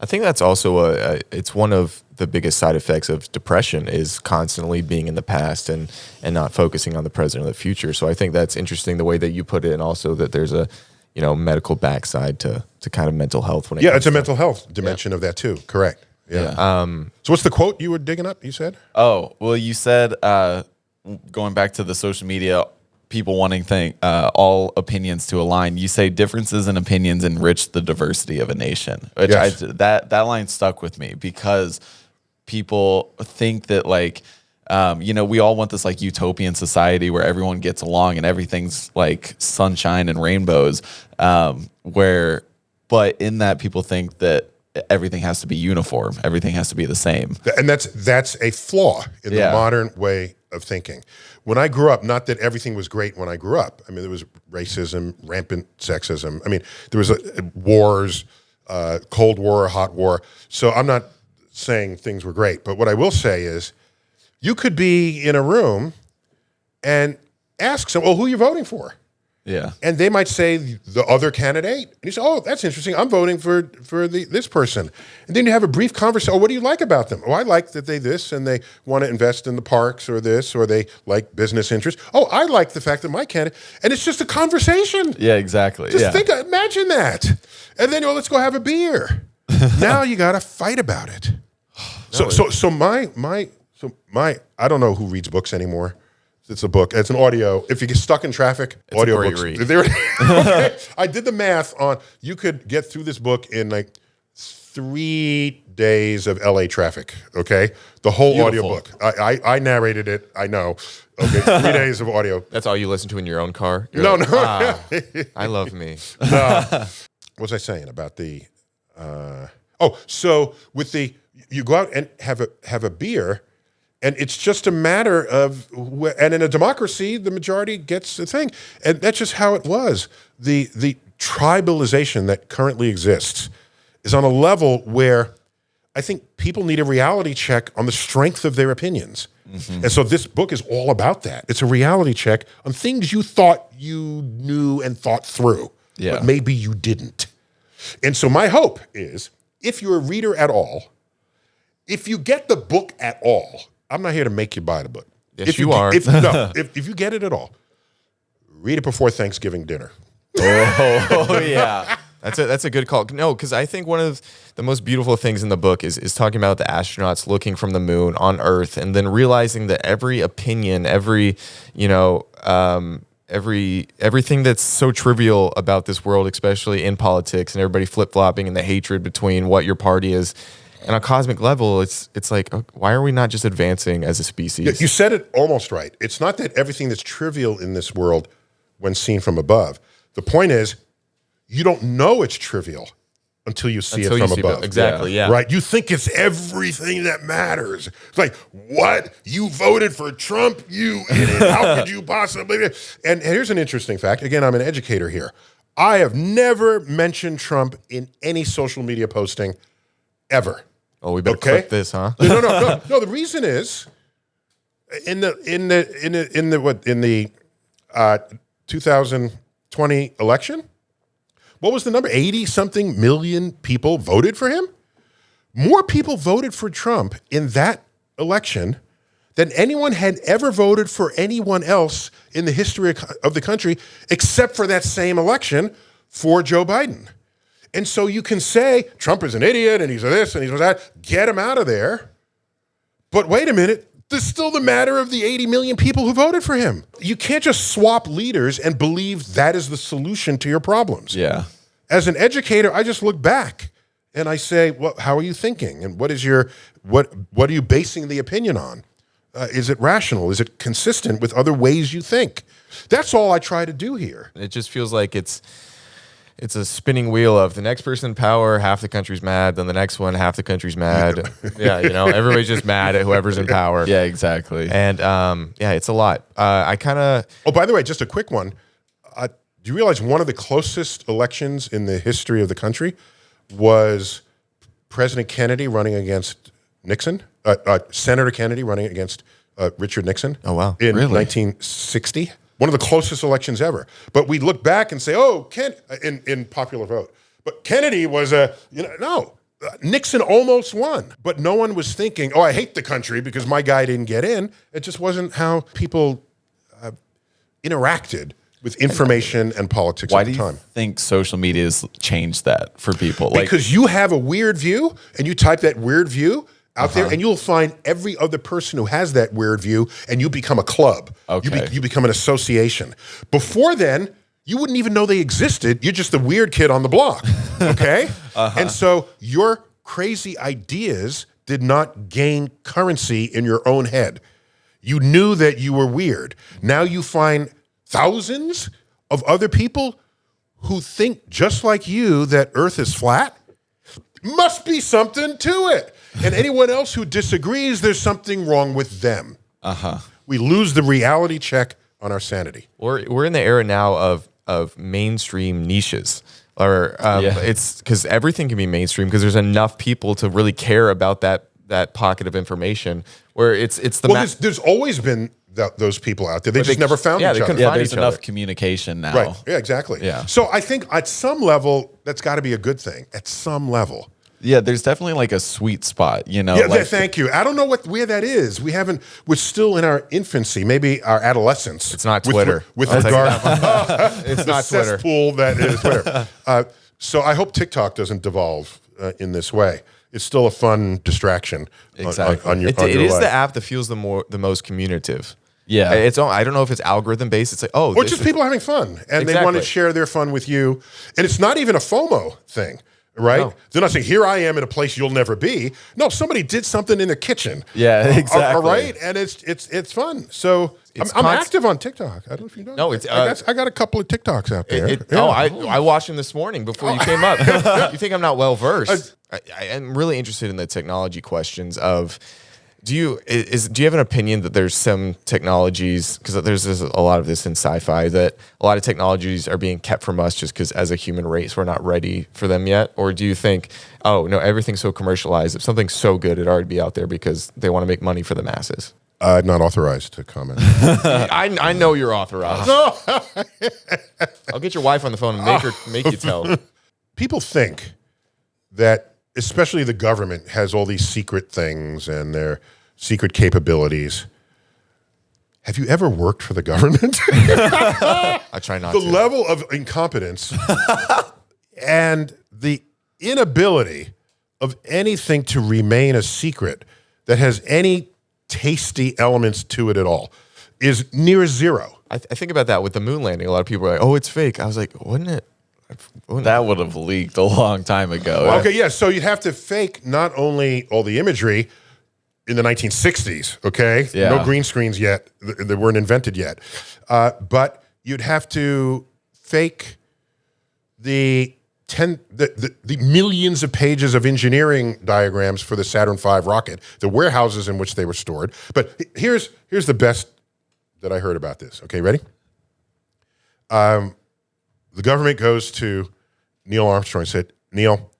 [SPEAKER 1] I think that's also it's one of the biggest side effects of depression is constantly being in the past and not focusing on the present or the future. So I think that's interesting the way that you put it, and also that there's a medical backside to kind of mental health. When
[SPEAKER 2] it's a mental health dimension of that too. Correct. Yeah. So what's the quote you were digging up, you said?
[SPEAKER 3] Oh, well, you said, going back to the social media, people wanting all opinions to align, you say differences in opinions enrich the diversity of a nation. Which
[SPEAKER 2] yes.
[SPEAKER 3] That line stuck with me, because people think that we all want this utopian society where everyone gets along and everything's like sunshine and rainbows, but in that people think that everything has to be uniform. Everything has to be the same.
[SPEAKER 2] And that's a flaw in the modern way of thinking. When I grew up, not that everything was great when I grew up. I mean, there was racism, rampant sexism. I mean, there was wars, Cold War, hot war. So I'm not saying things were great. But what I will say is you could be in a room and ask someone, who are you voting for?
[SPEAKER 3] Yeah.
[SPEAKER 2] And they might say the other candidate. And you say, that's interesting. I'm voting for this person. And then you have a brief conversation. What do you like about them? I like that they this, and they want to invest in the parks or this, or they like business interests. I like the fact that my candidate, and it's just a conversation.
[SPEAKER 3] Yeah, exactly.
[SPEAKER 2] Just imagine that. And then, let's go have a beer. Now you got to fight about it. So my, I don't know who reads books anymore. It's a book. It's an audio. If you get stuck in traffic, audio books. Okay. I did the math on, you could get through this book in 3 days of LA traffic, okay? The whole
[SPEAKER 1] Beautiful.
[SPEAKER 2] audiobook. I narrated it, I know. Okay, 3 days of audio.
[SPEAKER 1] That's all you listen to in your own car?
[SPEAKER 2] No.
[SPEAKER 1] Wow, I love me.
[SPEAKER 2] What was I saying about the, so with the, you go out and have a beer, and it's just a matter of, and in a democracy, the majority gets the thing. And that's just how it was. The tribalization that currently exists is on a level where I think people need a reality check on the strength of their opinions. Mm-hmm. And so this book is all about that. It's a reality check on things you thought you knew and thought through, but maybe you didn't. And so my hope is, if you're a reader at all, if you get the book at all, I'm not here to make you buy the book.
[SPEAKER 1] Yes,
[SPEAKER 2] if
[SPEAKER 1] you are.
[SPEAKER 2] If you get it at all, read it before Thanksgiving dinner.
[SPEAKER 3] Oh yeah.
[SPEAKER 1] That's a good call. No, because I think one of the most beautiful things in the book is talking about the astronauts looking from the moon on Earth, and then realizing that every opinion, everything that's so trivial about this world, especially in politics, and everybody flip flopping and the hatred between what your party is. And on a cosmic level, it's like, why are we not just advancing as a species?
[SPEAKER 2] Yeah, you said it almost right. It's not that everything that's trivial in this world, when seen from above. The point is, you don't know it's trivial until you see it from above.
[SPEAKER 1] Exactly, yeah.
[SPEAKER 2] Right? You think it's everything that matters. It's like, what? You voted for Trump? You idiot. How could you possibly? And here's an interesting fact. Again, I'm an educator here. I have never mentioned Trump in any social media posting ever.
[SPEAKER 1] Oh, we better clip this, huh?
[SPEAKER 2] No. The reason is, in the 2020 election, what was the number? 80-something million people voted for him? More people voted for Trump in that election than anyone had ever voted for anyone else in the history of the country, except for that same election for Joe Biden. And so you can say, Trump is an idiot, and he's this, and he's that. Get him out of there. But wait a minute. There's still the matter of the 80 million people who voted for him. You can't just swap leaders and believe that is the solution to your problems.
[SPEAKER 3] Yeah.
[SPEAKER 2] As an educator, I just look back and I say, well, how are you thinking? And what are you basing the opinion on? Is it rational? Is it consistent with other ways you think? That's all I try to do here.
[SPEAKER 1] It just feels like it's a spinning wheel of the next person in power, half the country's mad, then the next one, half the country's mad. Yeah, everybody's just mad at whoever's in power.
[SPEAKER 3] Yeah, exactly.
[SPEAKER 1] And it's a lot. I kind of...
[SPEAKER 2] Oh, by the way, just a quick one. Do you realize one of the closest elections in the history of the country was President Kennedy running against Nixon? Senator Kennedy running against Richard Nixon.
[SPEAKER 1] Oh, wow.
[SPEAKER 2] In
[SPEAKER 1] Really?
[SPEAKER 2] 1960. One of the closest elections ever. But we look back and say, in popular vote. But Kennedy was Nixon almost won. But no one was thinking, I hate the country because my guy didn't get in. It just wasn't how people interacted with information and politics
[SPEAKER 3] Why
[SPEAKER 2] at the
[SPEAKER 3] do you
[SPEAKER 2] time.
[SPEAKER 3] think social media has changed that for people?
[SPEAKER 2] Because you have a weird view and you type that weird view out there, and you'll find every other person who has that weird view, and you become a club.
[SPEAKER 3] Okay.
[SPEAKER 2] You become an association. Before then, you wouldn't even know they existed. You're just the weird kid on the block, okay? And so your crazy ideas did not gain currency in your own head. You knew that you were weird. Now you find thousands of other people who think just like you that Earth is flat. Must be something to it. And anyone else who disagrees, there's something wrong with them. We lose the reality check on our sanity.
[SPEAKER 1] We're in the era now of mainstream niches. Or it's because everything can be mainstream because there's enough people to really care about that pocket of information where it's the
[SPEAKER 2] there's always been those people out there. They just never found each other.
[SPEAKER 3] There's enough communication now.
[SPEAKER 2] Right. Yeah, exactly.
[SPEAKER 3] Yeah.
[SPEAKER 2] So I think at some level, that's got to be a good thing. At some level.
[SPEAKER 3] Yeah, there's definitely like a sweet spot,
[SPEAKER 2] Yeah, thank you. I don't know where that is. We're still in our infancy, maybe our adolescence.
[SPEAKER 1] It's not Twitter.
[SPEAKER 2] With regard,
[SPEAKER 1] it's not Twitter.
[SPEAKER 2] Cesspool that is Twitter. So I hope TikTok doesn't devolve in this way. It's still a fun distraction on your
[SPEAKER 1] It is
[SPEAKER 2] life.
[SPEAKER 1] the app that feels the most communicative.
[SPEAKER 3] Yeah.
[SPEAKER 1] I don't know if it's algorithm based. It's like,
[SPEAKER 2] or just people having fun and they want to share their fun with you. And it's not even a FOMO thing. right?
[SPEAKER 1] No.
[SPEAKER 2] They're not saying, here I am in a place you'll never be. No, somebody did something in the kitchen.
[SPEAKER 3] Yeah, exactly.
[SPEAKER 2] All right, and it's fun. So I'm active on TikTok. I don't know if you know.
[SPEAKER 1] No,
[SPEAKER 2] I got a couple of TikToks out there.
[SPEAKER 1] Oh, I watched them this morning before you came up. You think I'm not well versed? I am really interested in the technology questions of. Do you have an opinion that there's some technologies, because there's a lot of this in sci-fi, that a lot of technologies are being kept from us just because as a human race we're not ready for them yet? Or do you think, oh no, everything's so commercialized, if something's so good it'd already be out there because they want to make money for the masses?
[SPEAKER 2] I'm not authorized to comment.
[SPEAKER 1] I know you're authorized. I'll get your wife on the phone and make you tell.
[SPEAKER 2] People think that especially the government has all these secret things and their secret capabilities. Have you ever worked for the government?
[SPEAKER 1] I try not to.
[SPEAKER 2] The level of incompetence and the inability of anything to remain a secret that has any tasty elements to it at all is near zero.
[SPEAKER 1] I think about that with the moon landing. A lot of people are like, oh, it's fake. I was like, wouldn't it?
[SPEAKER 3] That would have leaked a long time ago.
[SPEAKER 2] Okay, yeah. So you'd have to fake not only all the imagery in the 1960s, okay?
[SPEAKER 3] Yeah.
[SPEAKER 2] No green screens yet. They weren't invented yet. But you'd have to fake the millions of pages of engineering diagrams for the Saturn V rocket, the warehouses in which they were stored. But here's the best that I heard about this. Okay, ready? The government goes to Neil Armstrong and said, Neil,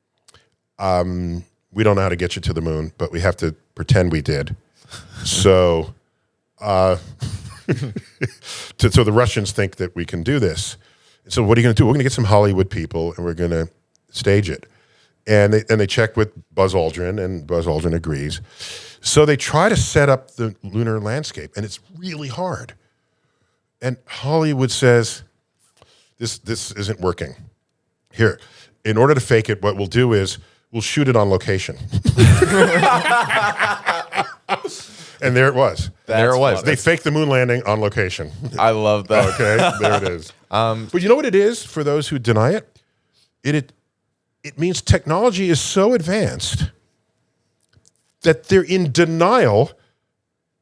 [SPEAKER 2] we don't know how to get you to the moon, but we have to pretend we did. So, so the Russians think that we can do this. So what are you going to do? We're going to get some Hollywood people and we're going to stage it. And they check with Buzz Aldrin, and Buzz Aldrin agrees. So they try to set up the lunar landscape, and it's really hard. And Hollywood says, this isn't working. Here, in order to fake it, what we'll do is we'll shoot it on location. And there it was. They faked the moon landing on location.
[SPEAKER 3] I love that.
[SPEAKER 2] Okay, there it is. But you know what it is for those who deny it? It means technology is so advanced that they're in denial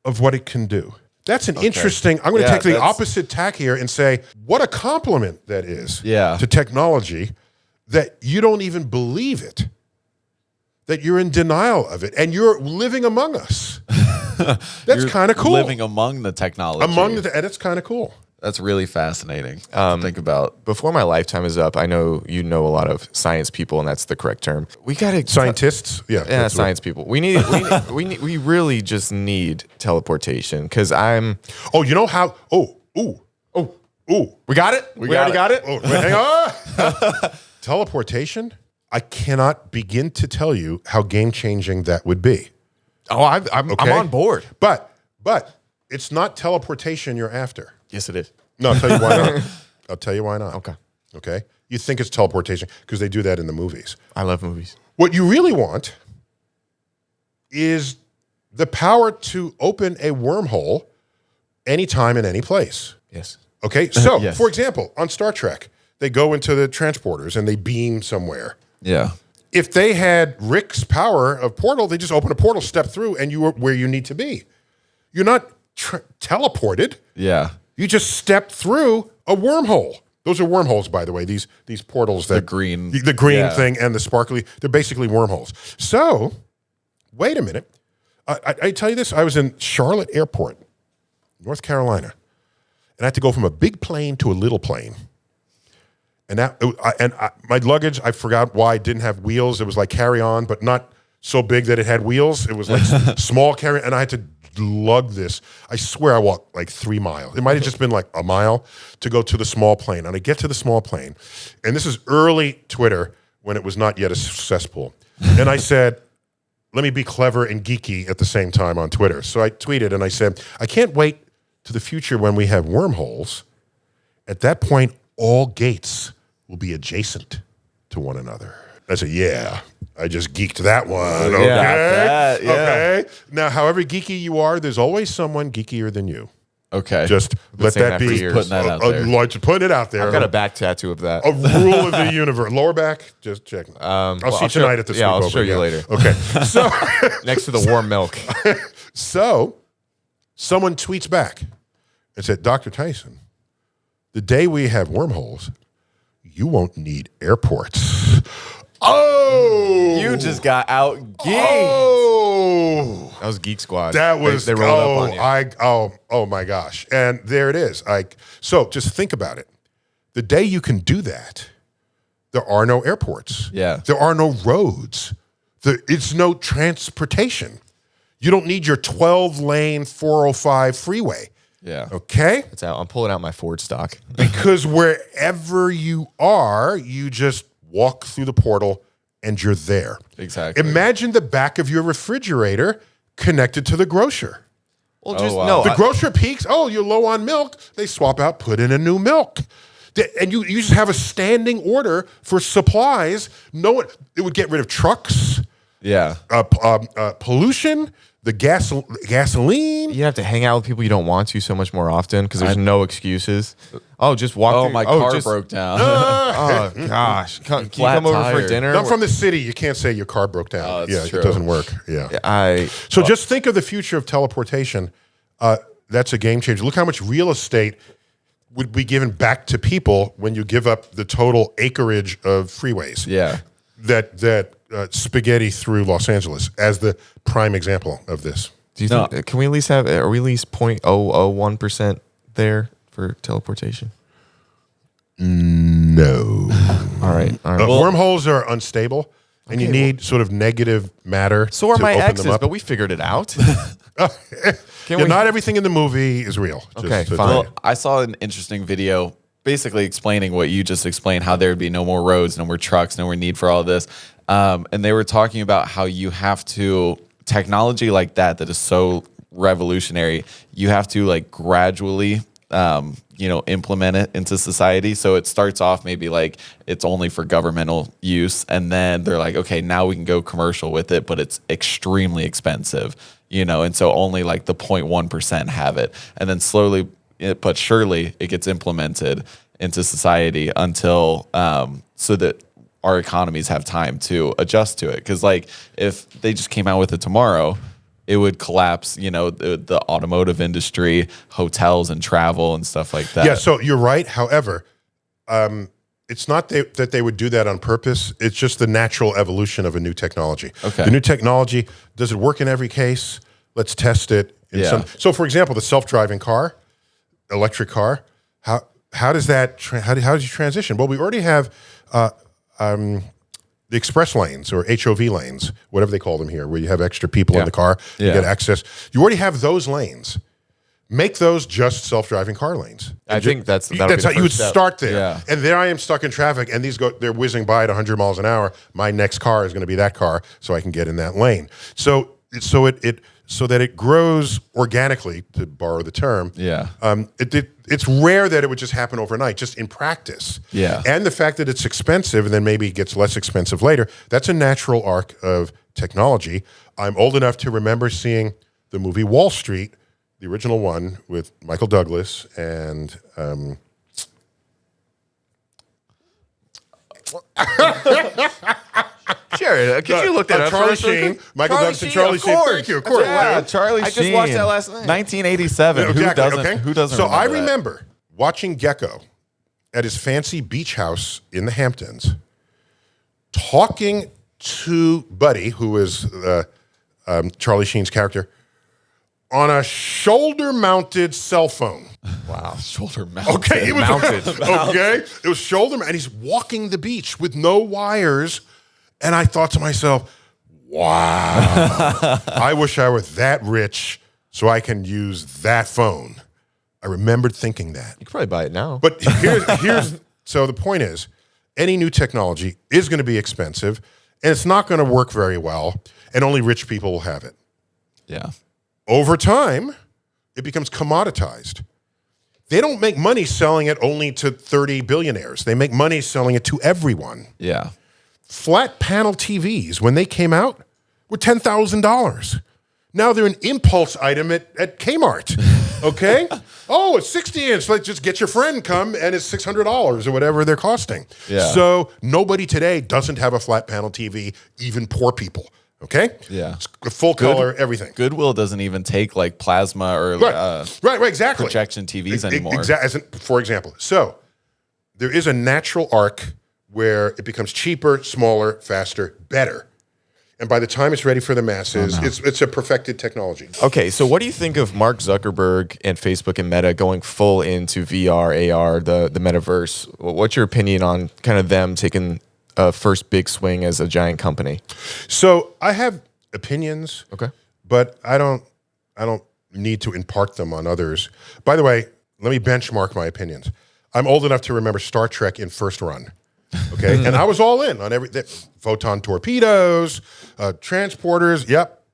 [SPEAKER 2] of what it can do. That's an interesting, I'm going to take the opposite tack here and say, what a compliment that is to technology, that you don't even believe it, that you're in denial of it, and you're living among us. That's kind of cool.
[SPEAKER 3] Living among the technology.
[SPEAKER 2] And it's kind of cool.
[SPEAKER 3] That's really fascinating to think about.
[SPEAKER 1] Before my lifetime is up, I know you know a lot of science people, and that's the correct term. We got to
[SPEAKER 2] scientists,
[SPEAKER 1] yeah, science people. We really just need teleportation because I'm.
[SPEAKER 2] Oh, you know how?
[SPEAKER 1] We got it. We already got it.
[SPEAKER 2] Oh, hang on. Teleportation. I cannot begin to tell you how game-changing that would be.
[SPEAKER 1] Oh, I'm on board.
[SPEAKER 2] But it's not teleportation you're after.
[SPEAKER 1] Yes, it is.
[SPEAKER 2] No, I'll tell you why not. I'll tell you why not.
[SPEAKER 1] Okay.
[SPEAKER 2] You think it's teleportation because they do that in the movies.
[SPEAKER 1] I love movies.
[SPEAKER 2] What you really want is the power to open a wormhole anytime in any place.
[SPEAKER 1] Yes.
[SPEAKER 2] Okay? So, for example, on Star Trek, they go into the transporters and they beam somewhere.
[SPEAKER 3] Yeah.
[SPEAKER 2] If they had Rick's power of portal, they just open a portal, step through, and you are where you need to be. You're not teleported.
[SPEAKER 3] Yeah.
[SPEAKER 2] You just step through a wormhole. Those are wormholes, by the way. These portals,
[SPEAKER 3] the green
[SPEAKER 2] thing and the sparkly, they're basically wormholes. So, wait a minute. I tell you this, I was in Charlotte Airport, North Carolina, and I had to go from a big plane to a little plane. And my luggage, I forgot why it didn't have wheels. It was like carry-on, but not so big that it had wheels. It was like small carry, and I had to lug this. I swear I walked like 3 miles. It might have just been like a mile to go to the small plane. And I get to the small plane, and this is early Twitter when it was not yet a cesspool. And I said, let me be clever and geeky at the same time on Twitter. So I tweeted and I said, I can't wait to the future when we have wormholes. At that point, all gates will be adjacent to one another. I said, yeah, I just geeked that one. Okay. Okay. Now, however geeky you are, there's always someone geekier than you.
[SPEAKER 3] Okay.
[SPEAKER 2] Just let
[SPEAKER 1] saying
[SPEAKER 2] that
[SPEAKER 1] that for
[SPEAKER 2] be.
[SPEAKER 1] years.
[SPEAKER 3] Putting that out there.
[SPEAKER 2] Just putting it out there.
[SPEAKER 1] I've got a back tattoo of that.
[SPEAKER 2] A rule of the universe. Lower back, just checking. I'll see you tonight at the sleepover.
[SPEAKER 1] Yeah, I'll show you later.
[SPEAKER 2] Okay. So
[SPEAKER 1] Next to the warm milk.
[SPEAKER 2] So someone tweets back and said, Dr. Tyson, the day we have wormholes, you won't need airports. Oh,
[SPEAKER 3] You just got out geeked.
[SPEAKER 2] Oh,
[SPEAKER 1] That was Geek Squad.
[SPEAKER 2] that was
[SPEAKER 1] they rolled up on you.
[SPEAKER 2] oh my gosh. And there it is. So just think about it. The day you can do that, there are no airports.
[SPEAKER 3] Yeah.
[SPEAKER 2] There are no roads. It's no transportation. You don't need your 12-lane 405 freeway.
[SPEAKER 3] Yeah.
[SPEAKER 2] Okay?
[SPEAKER 1] It's out. I'm pulling out my Ford stock.
[SPEAKER 2] Because wherever you are, you just walk through the portal and you're there.
[SPEAKER 3] Exactly.
[SPEAKER 2] Imagine the back of your refrigerator connected to the grocer.
[SPEAKER 1] Well,
[SPEAKER 3] just- wow.
[SPEAKER 1] no.
[SPEAKER 2] The grocer peaks, oh, you're low on milk. They swap out, put in a new milk. And you just have a standing order for supplies. It would get rid of trucks,
[SPEAKER 3] Yeah.
[SPEAKER 2] pollution, the gasoline.
[SPEAKER 1] You have to hang out with people you don't want to so much more often because there's no excuses. Oh, just walk.
[SPEAKER 3] Oh,
[SPEAKER 1] through.
[SPEAKER 3] my car broke down.
[SPEAKER 1] Oh gosh, can you
[SPEAKER 3] Flat
[SPEAKER 1] come over
[SPEAKER 3] tire.
[SPEAKER 1] for dinner?
[SPEAKER 2] I'm from the city. You can't say your car broke down.
[SPEAKER 3] Oh, that's
[SPEAKER 2] Yeah,
[SPEAKER 3] true.
[SPEAKER 2] it doesn't work. Yeah. So just think of the future of teleportation. That's a game changer. Look how much real estate would be given back to people when you give up the total acreage of freeways.
[SPEAKER 3] Yeah.
[SPEAKER 2] That spaghetti through Los Angeles as the prime example of this.
[SPEAKER 1] Do you think? Can we at least have? Are we at least 0.001% there for teleportation?
[SPEAKER 2] No.
[SPEAKER 1] All right.
[SPEAKER 2] Wormholes are unstable, and you need sort of negative matter.
[SPEAKER 1] So are
[SPEAKER 2] to
[SPEAKER 1] my
[SPEAKER 2] open
[SPEAKER 1] exes,
[SPEAKER 2] them up.
[SPEAKER 1] but we figured it out.
[SPEAKER 2] Yeah, not everything in the movie is real.
[SPEAKER 1] Okay,
[SPEAKER 2] to
[SPEAKER 1] fine.
[SPEAKER 2] tell you.
[SPEAKER 3] Well, I saw an interesting video basically explaining what you just explained, how there would be no more roads, no more trucks, no more need for all this. And they were talking about how you have to, technology like that is so revolutionary, you have to like gradually, implement it into society. So it starts off maybe like it's only for governmental use. And then they're like, okay, now we can go commercial with it, but it's extremely expensive, and so only like the 0.1% have it. And then slowly, but surely it gets implemented into society until so that our economies have time to adjust to it. Because like if they just came out with it tomorrow, it would collapse, the automotive industry, hotels and travel and stuff like that.
[SPEAKER 2] Yeah, so you're right. However, it's not that they would do that on purpose. It's just the natural evolution of a new technology.
[SPEAKER 3] Okay.
[SPEAKER 2] The new technology, does it work in every case? Let's test it. So, for example, the self-driving car, electric car, how does that how does you transition? Well, we already have the express lanes or HOV lanes, whatever they call them here, where you have extra people in the car, you get access. You already have those lanes. Make those just self-driving car lanes.
[SPEAKER 1] I think that's
[SPEAKER 2] how you would start there.
[SPEAKER 3] Yeah.
[SPEAKER 2] And there I am stuck in traffic, and they're whizzing by at 100 miles an hour. My next car is going to be that car, so I can get in that lane. So that it grows organically, to borrow the term.
[SPEAKER 3] Yeah.
[SPEAKER 2] It's rare that it would just happen overnight, just in practice.
[SPEAKER 3] Yeah.
[SPEAKER 2] And the fact that it's expensive and then maybe it gets less expensive later, that's a natural arc of technology. I'm old enough to remember seeing the movie Wall Street, the original one with Michael Douglas and
[SPEAKER 1] Sure. Could you look that up?
[SPEAKER 2] Charlie
[SPEAKER 1] for a second?
[SPEAKER 2] Sheen, Michael Douglas and Charlie
[SPEAKER 1] of
[SPEAKER 2] Sheen.
[SPEAKER 1] course.
[SPEAKER 2] Thank you, of course.
[SPEAKER 3] Yeah, Charlie
[SPEAKER 1] I
[SPEAKER 3] Sheen.
[SPEAKER 1] just watched that last night.
[SPEAKER 3] 1987.
[SPEAKER 2] Exactly,
[SPEAKER 3] Who doesn't
[SPEAKER 2] So
[SPEAKER 3] remember
[SPEAKER 2] I
[SPEAKER 3] that?
[SPEAKER 2] remember watching Gecko at his fancy beach house in the Hamptons, talking to Buddy, who is Charlie Sheen's character, on a shoulder-mounted cell phone.
[SPEAKER 3] Wow. Shoulder mounted.
[SPEAKER 2] Okay, it was
[SPEAKER 1] Mounted.
[SPEAKER 2] okay. It was shoulder, and he's walking the beach with no wires. And I thought to myself, wow, I wish I were that rich so I can use that phone. I remembered thinking that.
[SPEAKER 1] You could probably buy it now.
[SPEAKER 2] But here's so the point is, any new technology is going to be expensive, and it's not going to work very well, and only rich people will have it.
[SPEAKER 3] Yeah.
[SPEAKER 2] Over time, it becomes commoditized. They don't make money selling it only to 30 billionaires. They make money selling it to everyone.
[SPEAKER 3] Yeah.
[SPEAKER 2] Flat panel TVs, when they came out, were $10,000. Now they're an impulse item at Kmart, okay? Oh, it's 60 inch. Let's just get your friend come and it's $600 or whatever they're costing.
[SPEAKER 3] Yeah.
[SPEAKER 2] So nobody today doesn't have a flat panel TV, even poor people. Okay?
[SPEAKER 3] Yeah.
[SPEAKER 2] It's full color, everything.
[SPEAKER 3] Goodwill doesn't even take like plasma or
[SPEAKER 2] right, exactly.
[SPEAKER 3] projection TVs anymore.
[SPEAKER 2] For example. So there is a natural arc where it becomes cheaper, smaller, faster, better. And by the time it's ready for the masses, it's a perfected technology.
[SPEAKER 1] Okay, so what do you think of Mark Zuckerberg and Facebook and Meta going full into VR, AR, the metaverse? What's your opinion on kind of them taking a first big swing as a giant company?
[SPEAKER 2] So I have opinions,
[SPEAKER 1] Okay,
[SPEAKER 2] but I don't need to impart them on others. By the way, let me benchmark my opinions. I'm old enough to remember Star Trek in first run. Okay, and I was all in on everything. Photon torpedoes, transporters.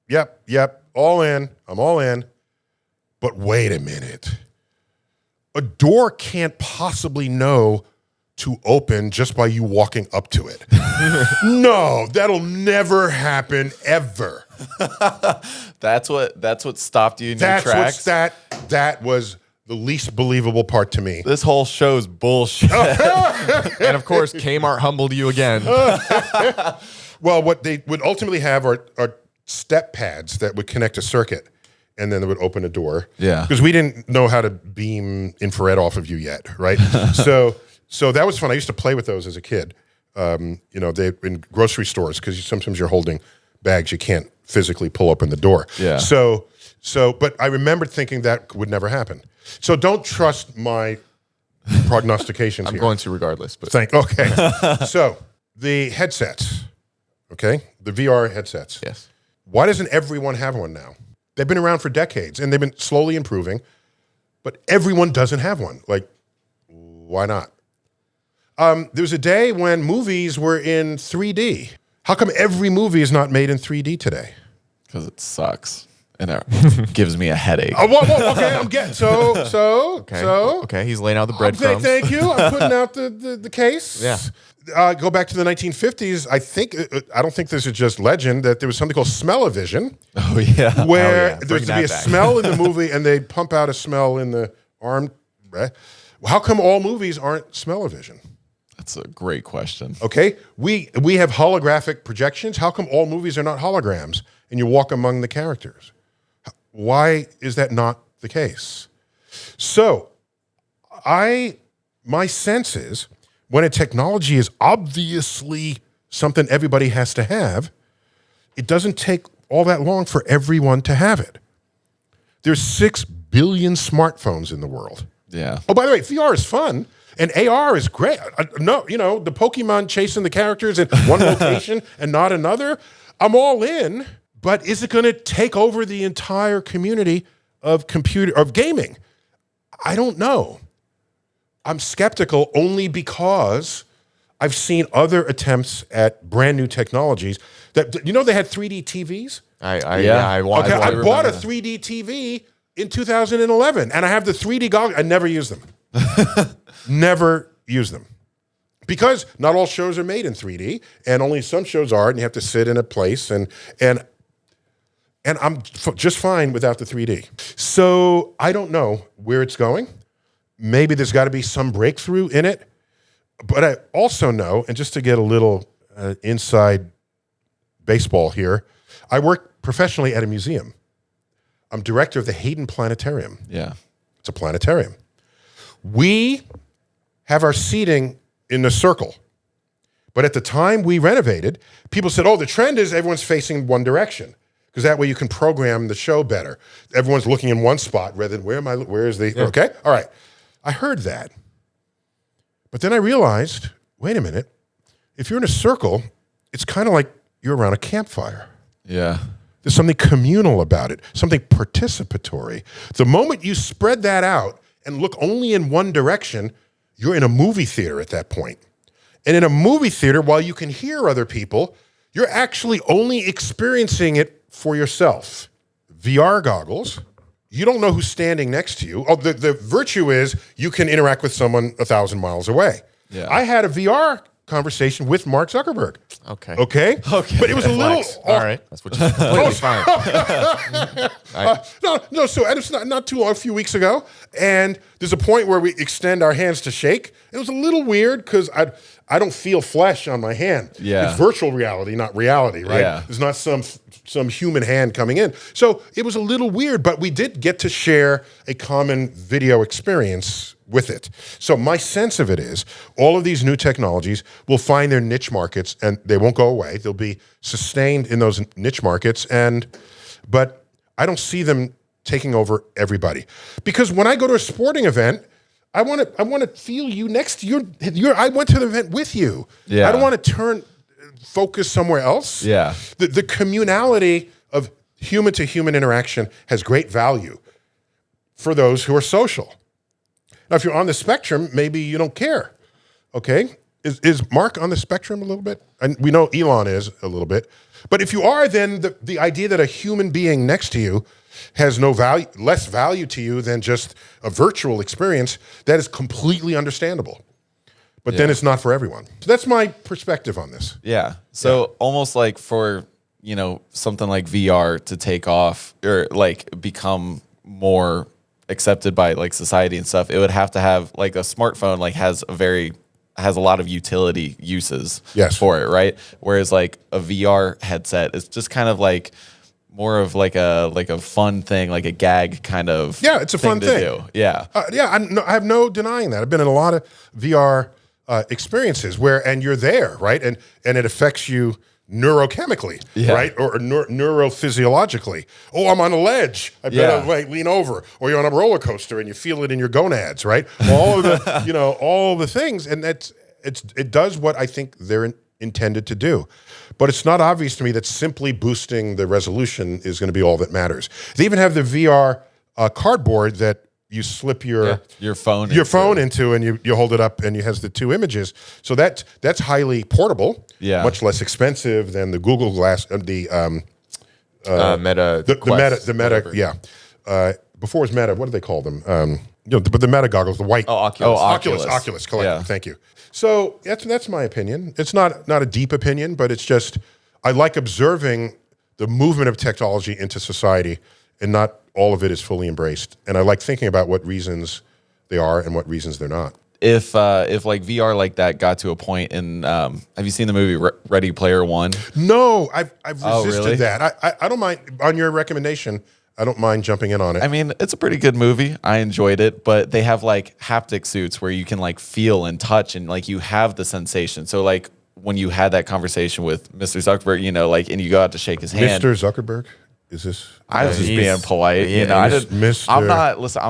[SPEAKER 2] Yep. All in. I'm all in. But wait a minute. A door can't possibly know to open just by you walking up to it. No, that'll never happen ever.
[SPEAKER 3] That's what stopped you in your tracks.
[SPEAKER 2] That was the least believable part to me.
[SPEAKER 3] This whole show's bullshit.
[SPEAKER 1] and of course, Kmart humbled you again.
[SPEAKER 2] Well, what they would ultimately have are step pads that would connect a circuit, and then they would open a door.
[SPEAKER 3] Yeah.
[SPEAKER 2] Because we didn't know how to beam infrared off of you yet, right? So that was fun. I used to play with those as a kid. They in grocery stores because sometimes you're holding bags you can't physically pull open the door.
[SPEAKER 3] Yeah.
[SPEAKER 2] But I remembered thinking that would never happen. So don't trust my prognostications
[SPEAKER 1] I'm
[SPEAKER 2] here.
[SPEAKER 1] going to regardless. But
[SPEAKER 2] Okay. So the headsets, okay? The VR headsets.
[SPEAKER 1] yes.
[SPEAKER 2] Why doesn't everyone have one now? They've been around for decades, and they've been slowly improving, but everyone doesn't have one. Like, why not? There was a day when movies were in 3D. How come every movie is not made in 3D today?
[SPEAKER 3] Because it sucks. And it gives me a headache.
[SPEAKER 2] Okay, I'm getting
[SPEAKER 1] Okay, he's laying out the breadcrumbs.
[SPEAKER 2] Thank you. I'm putting out the case.
[SPEAKER 1] Yeah.
[SPEAKER 2] Go back to the 1950s. I don't think this is just legend that there was something called smell-o-vision.
[SPEAKER 3] Oh yeah.
[SPEAKER 2] Where
[SPEAKER 1] Bring
[SPEAKER 2] there's to be a
[SPEAKER 1] that back.
[SPEAKER 2] smell in the movie, and they pump out a smell in the arm. How come all movies aren't smell-o-vision?
[SPEAKER 3] That's a great question.
[SPEAKER 2] Okay, we have holographic projections. How come all movies are not holograms and you walk among the characters? Why is that not the case? So, my sense is when a technology is obviously something everybody has to have, it doesn't take all that long for everyone to have it. There's 6 billion smartphones in the world.
[SPEAKER 3] Yeah.
[SPEAKER 2] Oh, by the way, VR is fun. And AR is great. The Pokemon chasing the characters in one location and not another. I'm all in, but is it going to take over the entire community of gaming? I don't know. I'm skeptical only because I've seen other attempts at brand new technologies that they had 3D TVs.
[SPEAKER 1] I
[SPEAKER 2] bought a 3D TV in 2011, and I have the 3D goggles. I never use them. Never use them. Because not all shows are made in 3D, and only some shows are, and you have to sit in a place, and I'm just fine without the 3D. So I don't know where it's going. Maybe there's got to be some breakthrough in it. But I also know, and just to get a little inside baseball here, I work professionally at a museum. I'm director of the Hayden Planetarium.
[SPEAKER 3] Yeah.
[SPEAKER 2] It's a planetarium. We have our seating in a circle. But at the time we renovated, people said, the trend is everyone's facing one direction because that way you can program the show better. Everyone's looking in one spot rather than where is the, okay? All right. I heard that. But then I realized, wait a minute, if you're in a circle, it's kind of like you're around a campfire.
[SPEAKER 3] Yeah.
[SPEAKER 2] There's something communal about it, something participatory. The moment you spread that out and look only in one direction, you're in a movie theater at that point. And in a movie theater, while you can hear other people, you're actually only experiencing it for yourself. VR goggles, you don't know who's standing next to you. The virtue is you can interact with someone 1,000 miles away.
[SPEAKER 3] Yeah.
[SPEAKER 2] I had a VR conversation with Mark Zuckerberg.
[SPEAKER 1] Okay.
[SPEAKER 2] Okay? But it was a little...
[SPEAKER 1] All right. That's what you're completely fine.
[SPEAKER 2] No. So and it's not too long, a few weeks ago, and there's a point where we extend our hands to shake. It was a little weird because I don't feel flesh on my hand.
[SPEAKER 3] Yeah.
[SPEAKER 2] It's virtual reality, not reality, right?
[SPEAKER 3] Yeah.
[SPEAKER 2] There's not some human hand coming in. So it was a little weird, but we did get to share a common video experience with it. So my sense of it is all of these new technologies will find their niche markets and they won't go away. They'll be sustained in those niche markets, but I don't see them taking over everybody. Because when I go to a sporting event, I want to feel you next to you. I went to the event with you.
[SPEAKER 3] Yeah.
[SPEAKER 2] I don't want to focus somewhere else.
[SPEAKER 3] Yeah.
[SPEAKER 2] The communality of human to human interaction has great value for those who are social. Now, if you're on the spectrum, maybe you don't care. Okay? Is Mark on the spectrum a little bit? And we know Elon is a little bit. But if you are, then the idea that a human being next to you has no value, less value to you than just a virtual experience, that is completely understandable. But then it's not for everyone. So that's my perspective on this.
[SPEAKER 3] Yeah. So almost like for, something like VR to take off or like become more accepted by like society and stuff, it would have to have like a smartphone like has a lot of utility uses for it, right? Whereas like a VR headset is just kind of like more of like a fun thing, like a gag kind of
[SPEAKER 2] it's a fun thing.
[SPEAKER 3] Do. Yeah.
[SPEAKER 2] I have no denying that. I've been in a lot of VR experiences and you're there, right? And it affects you neurochemically, right? Or neurophysiologically. Oh, I'm on a ledge. I better lean over. Or you're on a roller coaster and you feel it in your gonads, right? All of the, all the things. And it does what I think they're intended to do. But it's not obvious to me that simply boosting the resolution is going to be all that matters. They even have the VR cardboard that you slip your phone into and you hold it up and it has the two images. So that's highly portable, much less expensive than the Google Glass, the
[SPEAKER 1] Meta,
[SPEAKER 2] the Meta, before it was Meta, what do they call them? But the Meta goggles, the white. Oculus, correct.
[SPEAKER 3] Yeah.
[SPEAKER 2] Thank you. So that's my opinion. It's not a deep opinion, but it's just I like observing the movement of technology into society, and not all of it is fully embraced. And I like thinking about what reasons they are and what reasons they're not.
[SPEAKER 3] If like VR like that got to a point in, have you seen the movie Ready Player One?
[SPEAKER 2] No, I've resisted
[SPEAKER 3] really?
[SPEAKER 2] that. I don't mind, on your recommendation, I don't mind jumping in on it.
[SPEAKER 3] I mean, it's a pretty good movie. I enjoyed it, but they have like haptic suits where you can like feel and touch and like you have the sensation. So like when you had that conversation with Mr. Zuckerberg, and you go out to shake his hand.
[SPEAKER 2] Mr. Zuckerberg? Is this?
[SPEAKER 3] I was just being polite. I'm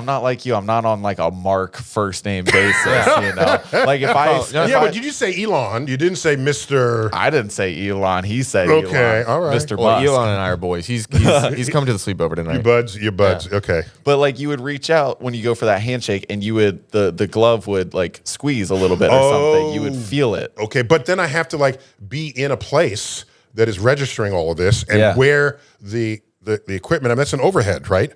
[SPEAKER 3] not like you. I'm not on like a Mark first name basis. Like if
[SPEAKER 2] but did you say Elon? You didn't say Mr.
[SPEAKER 3] I didn't say Elon. He said
[SPEAKER 2] okay,
[SPEAKER 3] Elon.
[SPEAKER 2] all right.
[SPEAKER 3] Mr.
[SPEAKER 1] Well,
[SPEAKER 3] Musk.
[SPEAKER 1] Elon and I are boys. He's coming to the sleepover tonight.
[SPEAKER 2] Your buds. Yeah. Okay.
[SPEAKER 3] But like you would reach out when you go for that handshake, and you would the glove would like squeeze a little bit or something. You would feel it.
[SPEAKER 2] Okay, but then I have to like be in a place that is registering all of this and where the equipment. I mean, that's an overhead, right?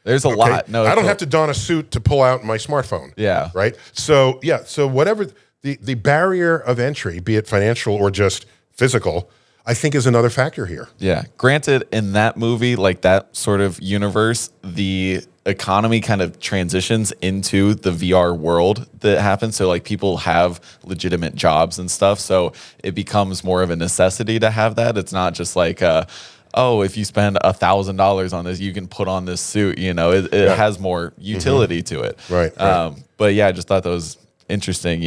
[SPEAKER 3] There's a lot. No,
[SPEAKER 2] I don't have to don a suit to pull out my smartphone.
[SPEAKER 3] Yeah.
[SPEAKER 2] Right. So So whatever the barrier of entry, be it financial or just physical, I think is another factor here.
[SPEAKER 3] Yeah. Granted, in that movie, like that sort of universe, the economy kind of transitions into the VR world that happens. So like people have legitimate jobs and stuff. So it becomes more of a necessity to have that. It's not just like if you spend $1,000 on this, you can put on this suit. It has more utility to it.
[SPEAKER 2] Right.
[SPEAKER 3] But yeah, I just thought that was interesting.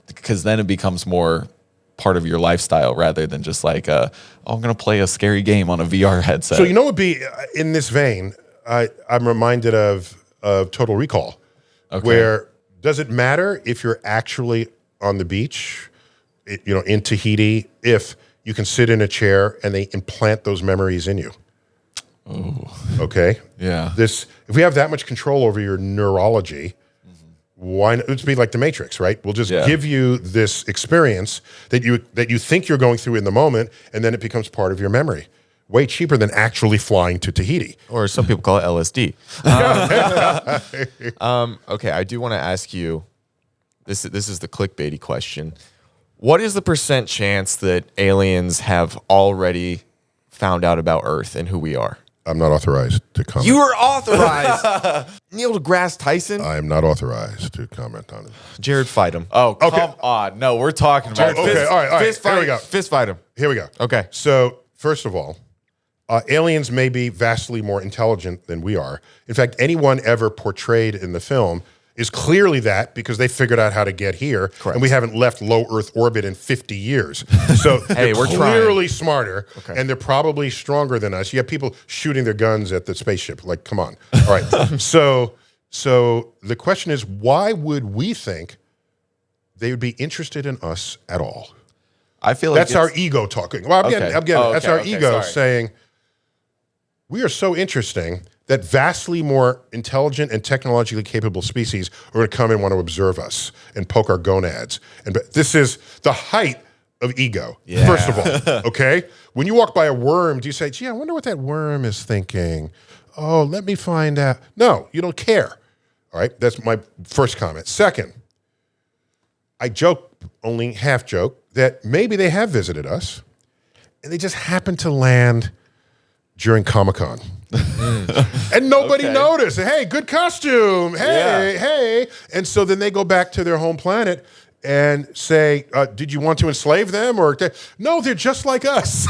[SPEAKER 3] Because then it becomes more part of your lifestyle rather than just like, I'm going to play a scary game on a VR headset.
[SPEAKER 2] So what would be in this vein? I'm reminded of Total Recall, where does it matter if you're actually on the beach, in Tahiti, if you can sit in a chair and they implant those memories in you?
[SPEAKER 3] Oh,
[SPEAKER 2] okay.
[SPEAKER 3] Yeah.
[SPEAKER 2] If we have that much control over your neurology, why not? It'd be like the Matrix, right? We'll just give you this experience that you think you're going through in the moment, and then it becomes part of your memory. Way cheaper than actually flying to Tahiti.
[SPEAKER 1] Or some people call it LSD. Okay, I do want to ask you, this is the clickbaity question. What is the % chance that aliens have already found out about Earth and who we are?
[SPEAKER 2] I'm not authorized to comment.
[SPEAKER 1] You are authorized. Neil deGrasse Tyson.
[SPEAKER 2] I am not authorized to comment on it.
[SPEAKER 1] Jared, fight him.
[SPEAKER 3] Oh, come on. No, we're talking about
[SPEAKER 2] Okay, all right.
[SPEAKER 1] Fist fight.
[SPEAKER 2] Here we go.
[SPEAKER 1] Fist fight him.
[SPEAKER 2] Here we go.
[SPEAKER 1] Okay.
[SPEAKER 2] So, first of all, aliens may be vastly more intelligent than we are. In fact, anyone ever portrayed in the film is clearly that because they figured out how to get here.
[SPEAKER 1] Correct.
[SPEAKER 2] And we haven't left low Earth orbit in 50 years. So
[SPEAKER 1] Hey,
[SPEAKER 2] they're
[SPEAKER 1] we're
[SPEAKER 2] clearly smarter,
[SPEAKER 1] Okay.
[SPEAKER 2] and they're probably stronger than us. You have people shooting their guns at the spaceship. Like, come on. All right. So the question is, why would we think they would be interested in us at all?
[SPEAKER 3] I feel like
[SPEAKER 2] That's our ego talking. Well, I'm getting it. That's our ego
[SPEAKER 3] sorry.
[SPEAKER 2] saying, we are so interesting that vastly more intelligent and technologically capable species are going to come and want to observe us and poke our gonads. And this is the height of ego, first of all, okay? When you walk by a worm, do you say, gee, I wonder what that worm is thinking? Oh, let me find out. No, you don't care, all right? That's my first comment. Second, I joke, only half joke, that maybe they have visited us and they just happened to land during Comic-Con. And nobody noticed. Hey, good costume. Hey. And so then they go back to their home planet and say, did you want to enslave them? Or no, they're just like us.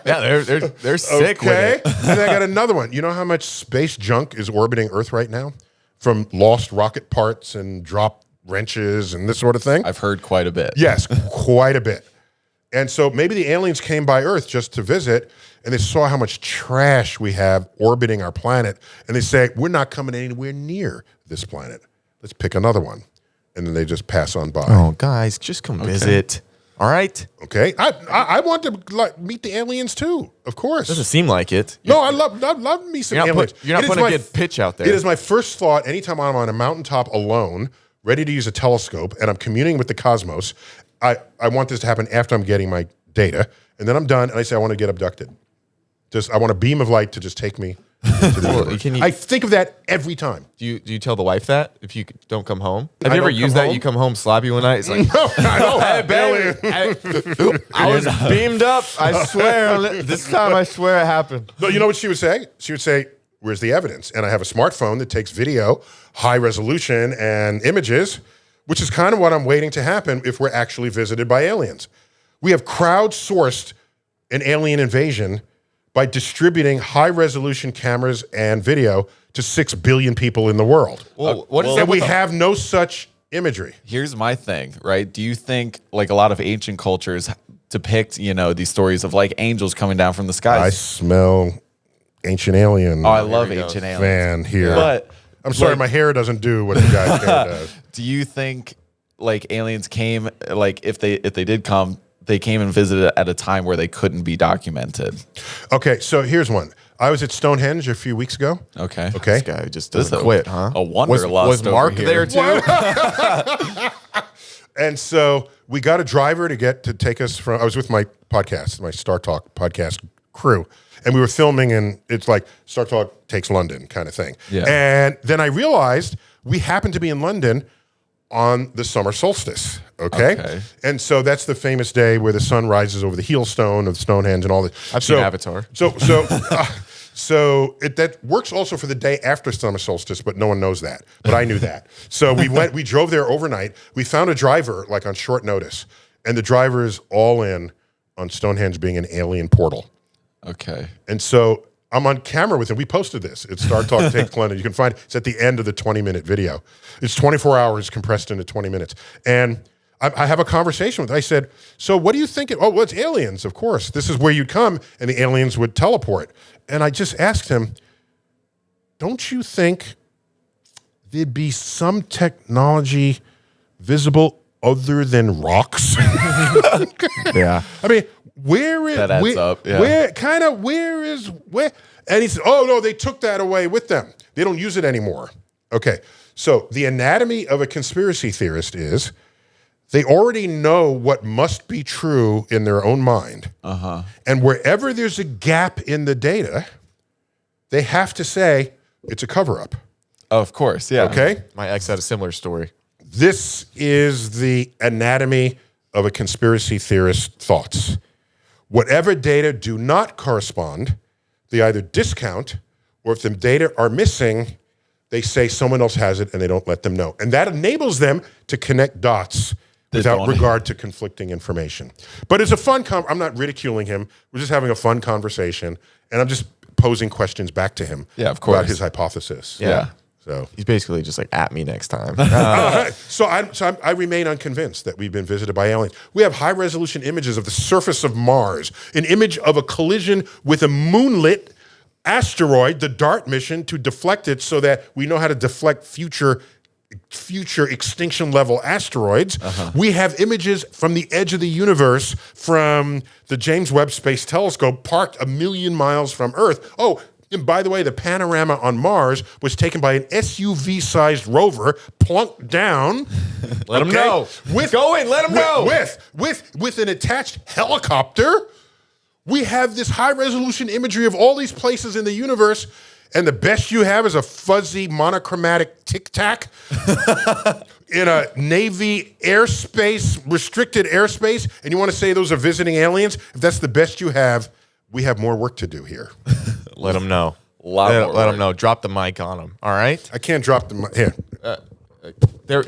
[SPEAKER 1] Yeah, they're sick with it.
[SPEAKER 2] And I got another one. You know how much space junk is orbiting Earth right now? From lost rocket parts and drop wrenches and this sort of thing?
[SPEAKER 3] I've heard quite a bit.
[SPEAKER 2] Yes, quite a bit. And so maybe the aliens came by Earth just to visit, and they saw how much trash we have orbiting our planet, and they say, we're not coming anywhere near this planet. Let's pick another one. And then they just pass on by.
[SPEAKER 1] Oh, guys, just come visit. All right?
[SPEAKER 2] Okay? I want to meet the aliens too, of course.
[SPEAKER 1] Doesn't seem like it.
[SPEAKER 2] No, I love me some aliens.
[SPEAKER 1] You're not putting a good pitch out there.
[SPEAKER 2] It is my first thought anytime I'm on a mountaintop alone, ready to use a telescope, and I'm communing with the cosmos. I want this to happen after I'm getting my data, and then I'm done, and I say I want to get abducted. I want a beam of light to just take me to the universe. I think of that every time.
[SPEAKER 1] Do you tell the wife that if you don't come home? Have
[SPEAKER 2] I
[SPEAKER 1] you ever
[SPEAKER 2] don't
[SPEAKER 1] used
[SPEAKER 2] come
[SPEAKER 1] that?
[SPEAKER 2] home?
[SPEAKER 1] You come home sloppy one night. It's like,
[SPEAKER 2] No, I don't.
[SPEAKER 1] hey, baby, I was beamed up. I swear. This time, I swear it happened.
[SPEAKER 2] No, you know what she would say? She would say, where's the evidence? And I have a smartphone that takes video, high resolution, and images, which is kind of what I'm waiting to happen if we're actually visited by aliens. We have crowdsourced an alien invasion by distributing high-resolution cameras and video to 6 billion people in the world.
[SPEAKER 1] Well, what is
[SPEAKER 2] And
[SPEAKER 1] that?
[SPEAKER 2] we have no such imagery.
[SPEAKER 3] Here's my thing, right? Do you think like a lot of ancient cultures depict, these stories of like angels coming down from the
[SPEAKER 2] I
[SPEAKER 3] skies?
[SPEAKER 2] smell ancient alien
[SPEAKER 3] I love ancient aliens.
[SPEAKER 2] fan here.
[SPEAKER 3] But
[SPEAKER 2] I'm sorry, my hair doesn't do what the guy's hair does.
[SPEAKER 3] do you think like aliens came, like if they did come, they came and visited at a time where they couldn't be documented?
[SPEAKER 2] Okay, so here's one. I was at Stonehenge a few weeks ago.
[SPEAKER 3] Okay.
[SPEAKER 2] Okay.
[SPEAKER 1] This guy just doesn't quit, huh?
[SPEAKER 3] A wanderlust
[SPEAKER 1] Was Mark
[SPEAKER 3] over
[SPEAKER 1] there
[SPEAKER 3] here.
[SPEAKER 1] too?
[SPEAKER 2] And so we got a driver to take us from, I was with my podcast, my Star Talk podcast crew, and we were filming, and it's like Star Talk takes London kind of thing.
[SPEAKER 3] Yeah.
[SPEAKER 2] And then I realized we happened to be in London on the summer solstice, okay? And so that's the famous day where the sun rises over the heel stone of Stonehenge and all that.
[SPEAKER 1] I've seen Avatar.
[SPEAKER 2] So that works also for the day after summer solstice, but no one knows that. But I knew that. So we drove there overnight. We found a driver like on short notice, and the driver is all in on Stonehenge being an alien portal.
[SPEAKER 3] Okay.
[SPEAKER 2] And so I'm on camera with him. We posted this. It's Star Talk Takes London. You can find it's at the end of the 20-minute video. It's 24 hours compressed into 20 minutes. And I have a conversation with him. I said, so what do you think? Oh, well, it's aliens, of course. This is where you'd come, and the aliens would teleport. And I just asked him, don't you think there'd be some technology visible other than rocks?
[SPEAKER 1] Yeah.
[SPEAKER 2] I mean, where is
[SPEAKER 3] That adds up, yeah.
[SPEAKER 2] where? And he said, oh no, they took that away with them. They don't use it anymore. Okay, so the anatomy of a conspiracy theorist is they already know what must be true in their own mind. And wherever there's a gap in the data, they have to say it's a cover-up.
[SPEAKER 3] Of course, yeah.
[SPEAKER 2] Okay?
[SPEAKER 1] My ex had a similar story.
[SPEAKER 2] This is the anatomy of a conspiracy theorist's thoughts. Whatever data do not correspond, they either discount, or if the data are missing, they say someone else has it and they don't let them know. And that enables them to connect dots without regard to conflicting information. But it's a fun, I'm not ridiculing him. We're just having a fun conversation. And I'm just posing questions back to him about his hypothesis.
[SPEAKER 3] Yeah.
[SPEAKER 2] So
[SPEAKER 1] he's basically just like at me next time.
[SPEAKER 2] So I remain unconvinced that we've been visited by aliens. We have high resolution images of the surface of Mars, an image of a collision with a moonlit asteroid, the DART mission, to deflect it so that we know how to deflect future extinction level asteroids. We have images from the edge of the universe from the James Webb Space Telescope parked 1 million miles from Earth. Oh, and by the way, the panorama on Mars was taken by an SUV-sized rover, plunked down.
[SPEAKER 1] Let him know. Let him know.
[SPEAKER 2] With an attached helicopter. We have this high-resolution imagery of all these places in the universe, and the best you have is a fuzzy, monochromatic tic-tac in a Navy airspace, restricted airspace, and you want to say those are visiting aliens? If that's the best you have, we have more work to do here.
[SPEAKER 1] Let them know.
[SPEAKER 3] Let
[SPEAKER 1] them know. Drop the mic on them. All right?
[SPEAKER 2] I can't drop the mic. Here.
[SPEAKER 1] There.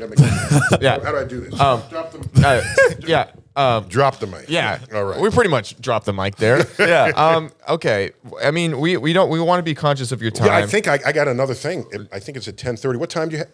[SPEAKER 2] Yeah. How do I do this? Drop the drop the mic.
[SPEAKER 1] Yeah.
[SPEAKER 2] All right.
[SPEAKER 1] We pretty much dropped the mic there. Yeah. Okay. I mean, we want to be conscious of your time.
[SPEAKER 2] Yeah, I think I got another thing. I think it's at 10:30. What time do you have?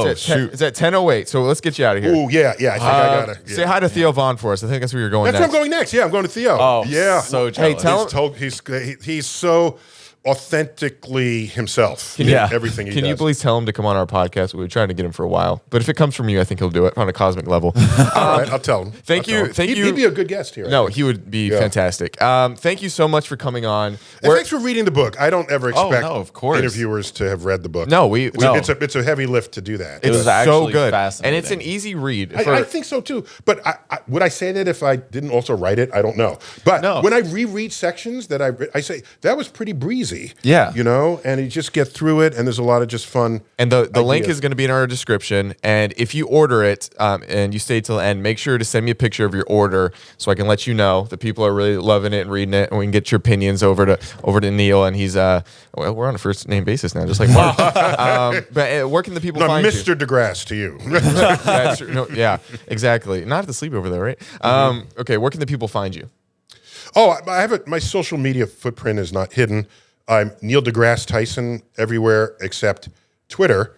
[SPEAKER 1] It's at 10:08. So let's get you out of here.
[SPEAKER 2] Oh yeah. I think I gotta
[SPEAKER 1] say hi to Theo Vaughn for us. I think that's where you're going.
[SPEAKER 2] That's where I'm going next. Yeah, I'm going to Theo.
[SPEAKER 3] Oh,
[SPEAKER 2] yeah.
[SPEAKER 3] So jealous.
[SPEAKER 1] Hey, tell him.
[SPEAKER 2] He's so authentically himself. Everything he does.
[SPEAKER 1] Can you please tell him to come on our podcast? We were trying to get him for a while, but if it comes from you, I think he'll do it on a cosmic level.
[SPEAKER 2] All right, I'll tell him.
[SPEAKER 1] Thank you.
[SPEAKER 2] He'd be a good guest here.
[SPEAKER 1] No, he would be fantastic. Thank you so much for coming on.
[SPEAKER 2] And thanks for reading the book. I don't ever expect
[SPEAKER 3] of course.
[SPEAKER 2] interviewers to have read the book.
[SPEAKER 1] No,
[SPEAKER 2] it's a heavy lift to do that.
[SPEAKER 1] It's
[SPEAKER 3] actually
[SPEAKER 1] so good,
[SPEAKER 3] fascinating.
[SPEAKER 1] and it's an easy read.
[SPEAKER 2] I think so too. But would I say that if I didn't also write it? I don't know. But when I reread sections that I say that was pretty breezy.
[SPEAKER 3] Yeah.
[SPEAKER 2] And you just get through it, and there's a lot of just fun.
[SPEAKER 1] And the link is going to be in our description. And if you order it and you stay till the end, make sure to send me a picture of your order so I can let you know that people are really loving it and reading it, and we can get your opinions over to Neil. And he's we're on a first name basis now, just like Mark. But where can the people find you?
[SPEAKER 2] Mr. DeGrasse to you.
[SPEAKER 1] That's true. No, yeah, exactly. Not at the sleepover though, right? Okay, where can the people find you?
[SPEAKER 2] Oh, I have my social media footprint is not hidden. I'm Neil deGrasse Tyson everywhere except Twitter,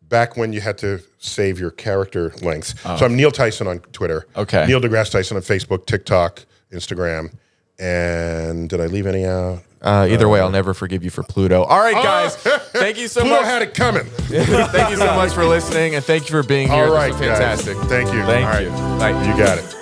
[SPEAKER 2] back when you had to save your character lengths. So I'm Neil Tyson on Twitter.
[SPEAKER 3] Okay.
[SPEAKER 2] Neil deGrasse Tyson on Facebook, TikTok, Instagram. And did I leave any out?
[SPEAKER 1] Either way, I'll never forgive you for Pluto. All right, guys. Thank you so much.
[SPEAKER 2] Pluto had it coming.
[SPEAKER 1] Thank you so much for listening, and thank you for being here.
[SPEAKER 2] All right,
[SPEAKER 1] this was fantastic.
[SPEAKER 2] guys. Thank you.
[SPEAKER 3] Thank you.
[SPEAKER 1] Bye.
[SPEAKER 2] You got it.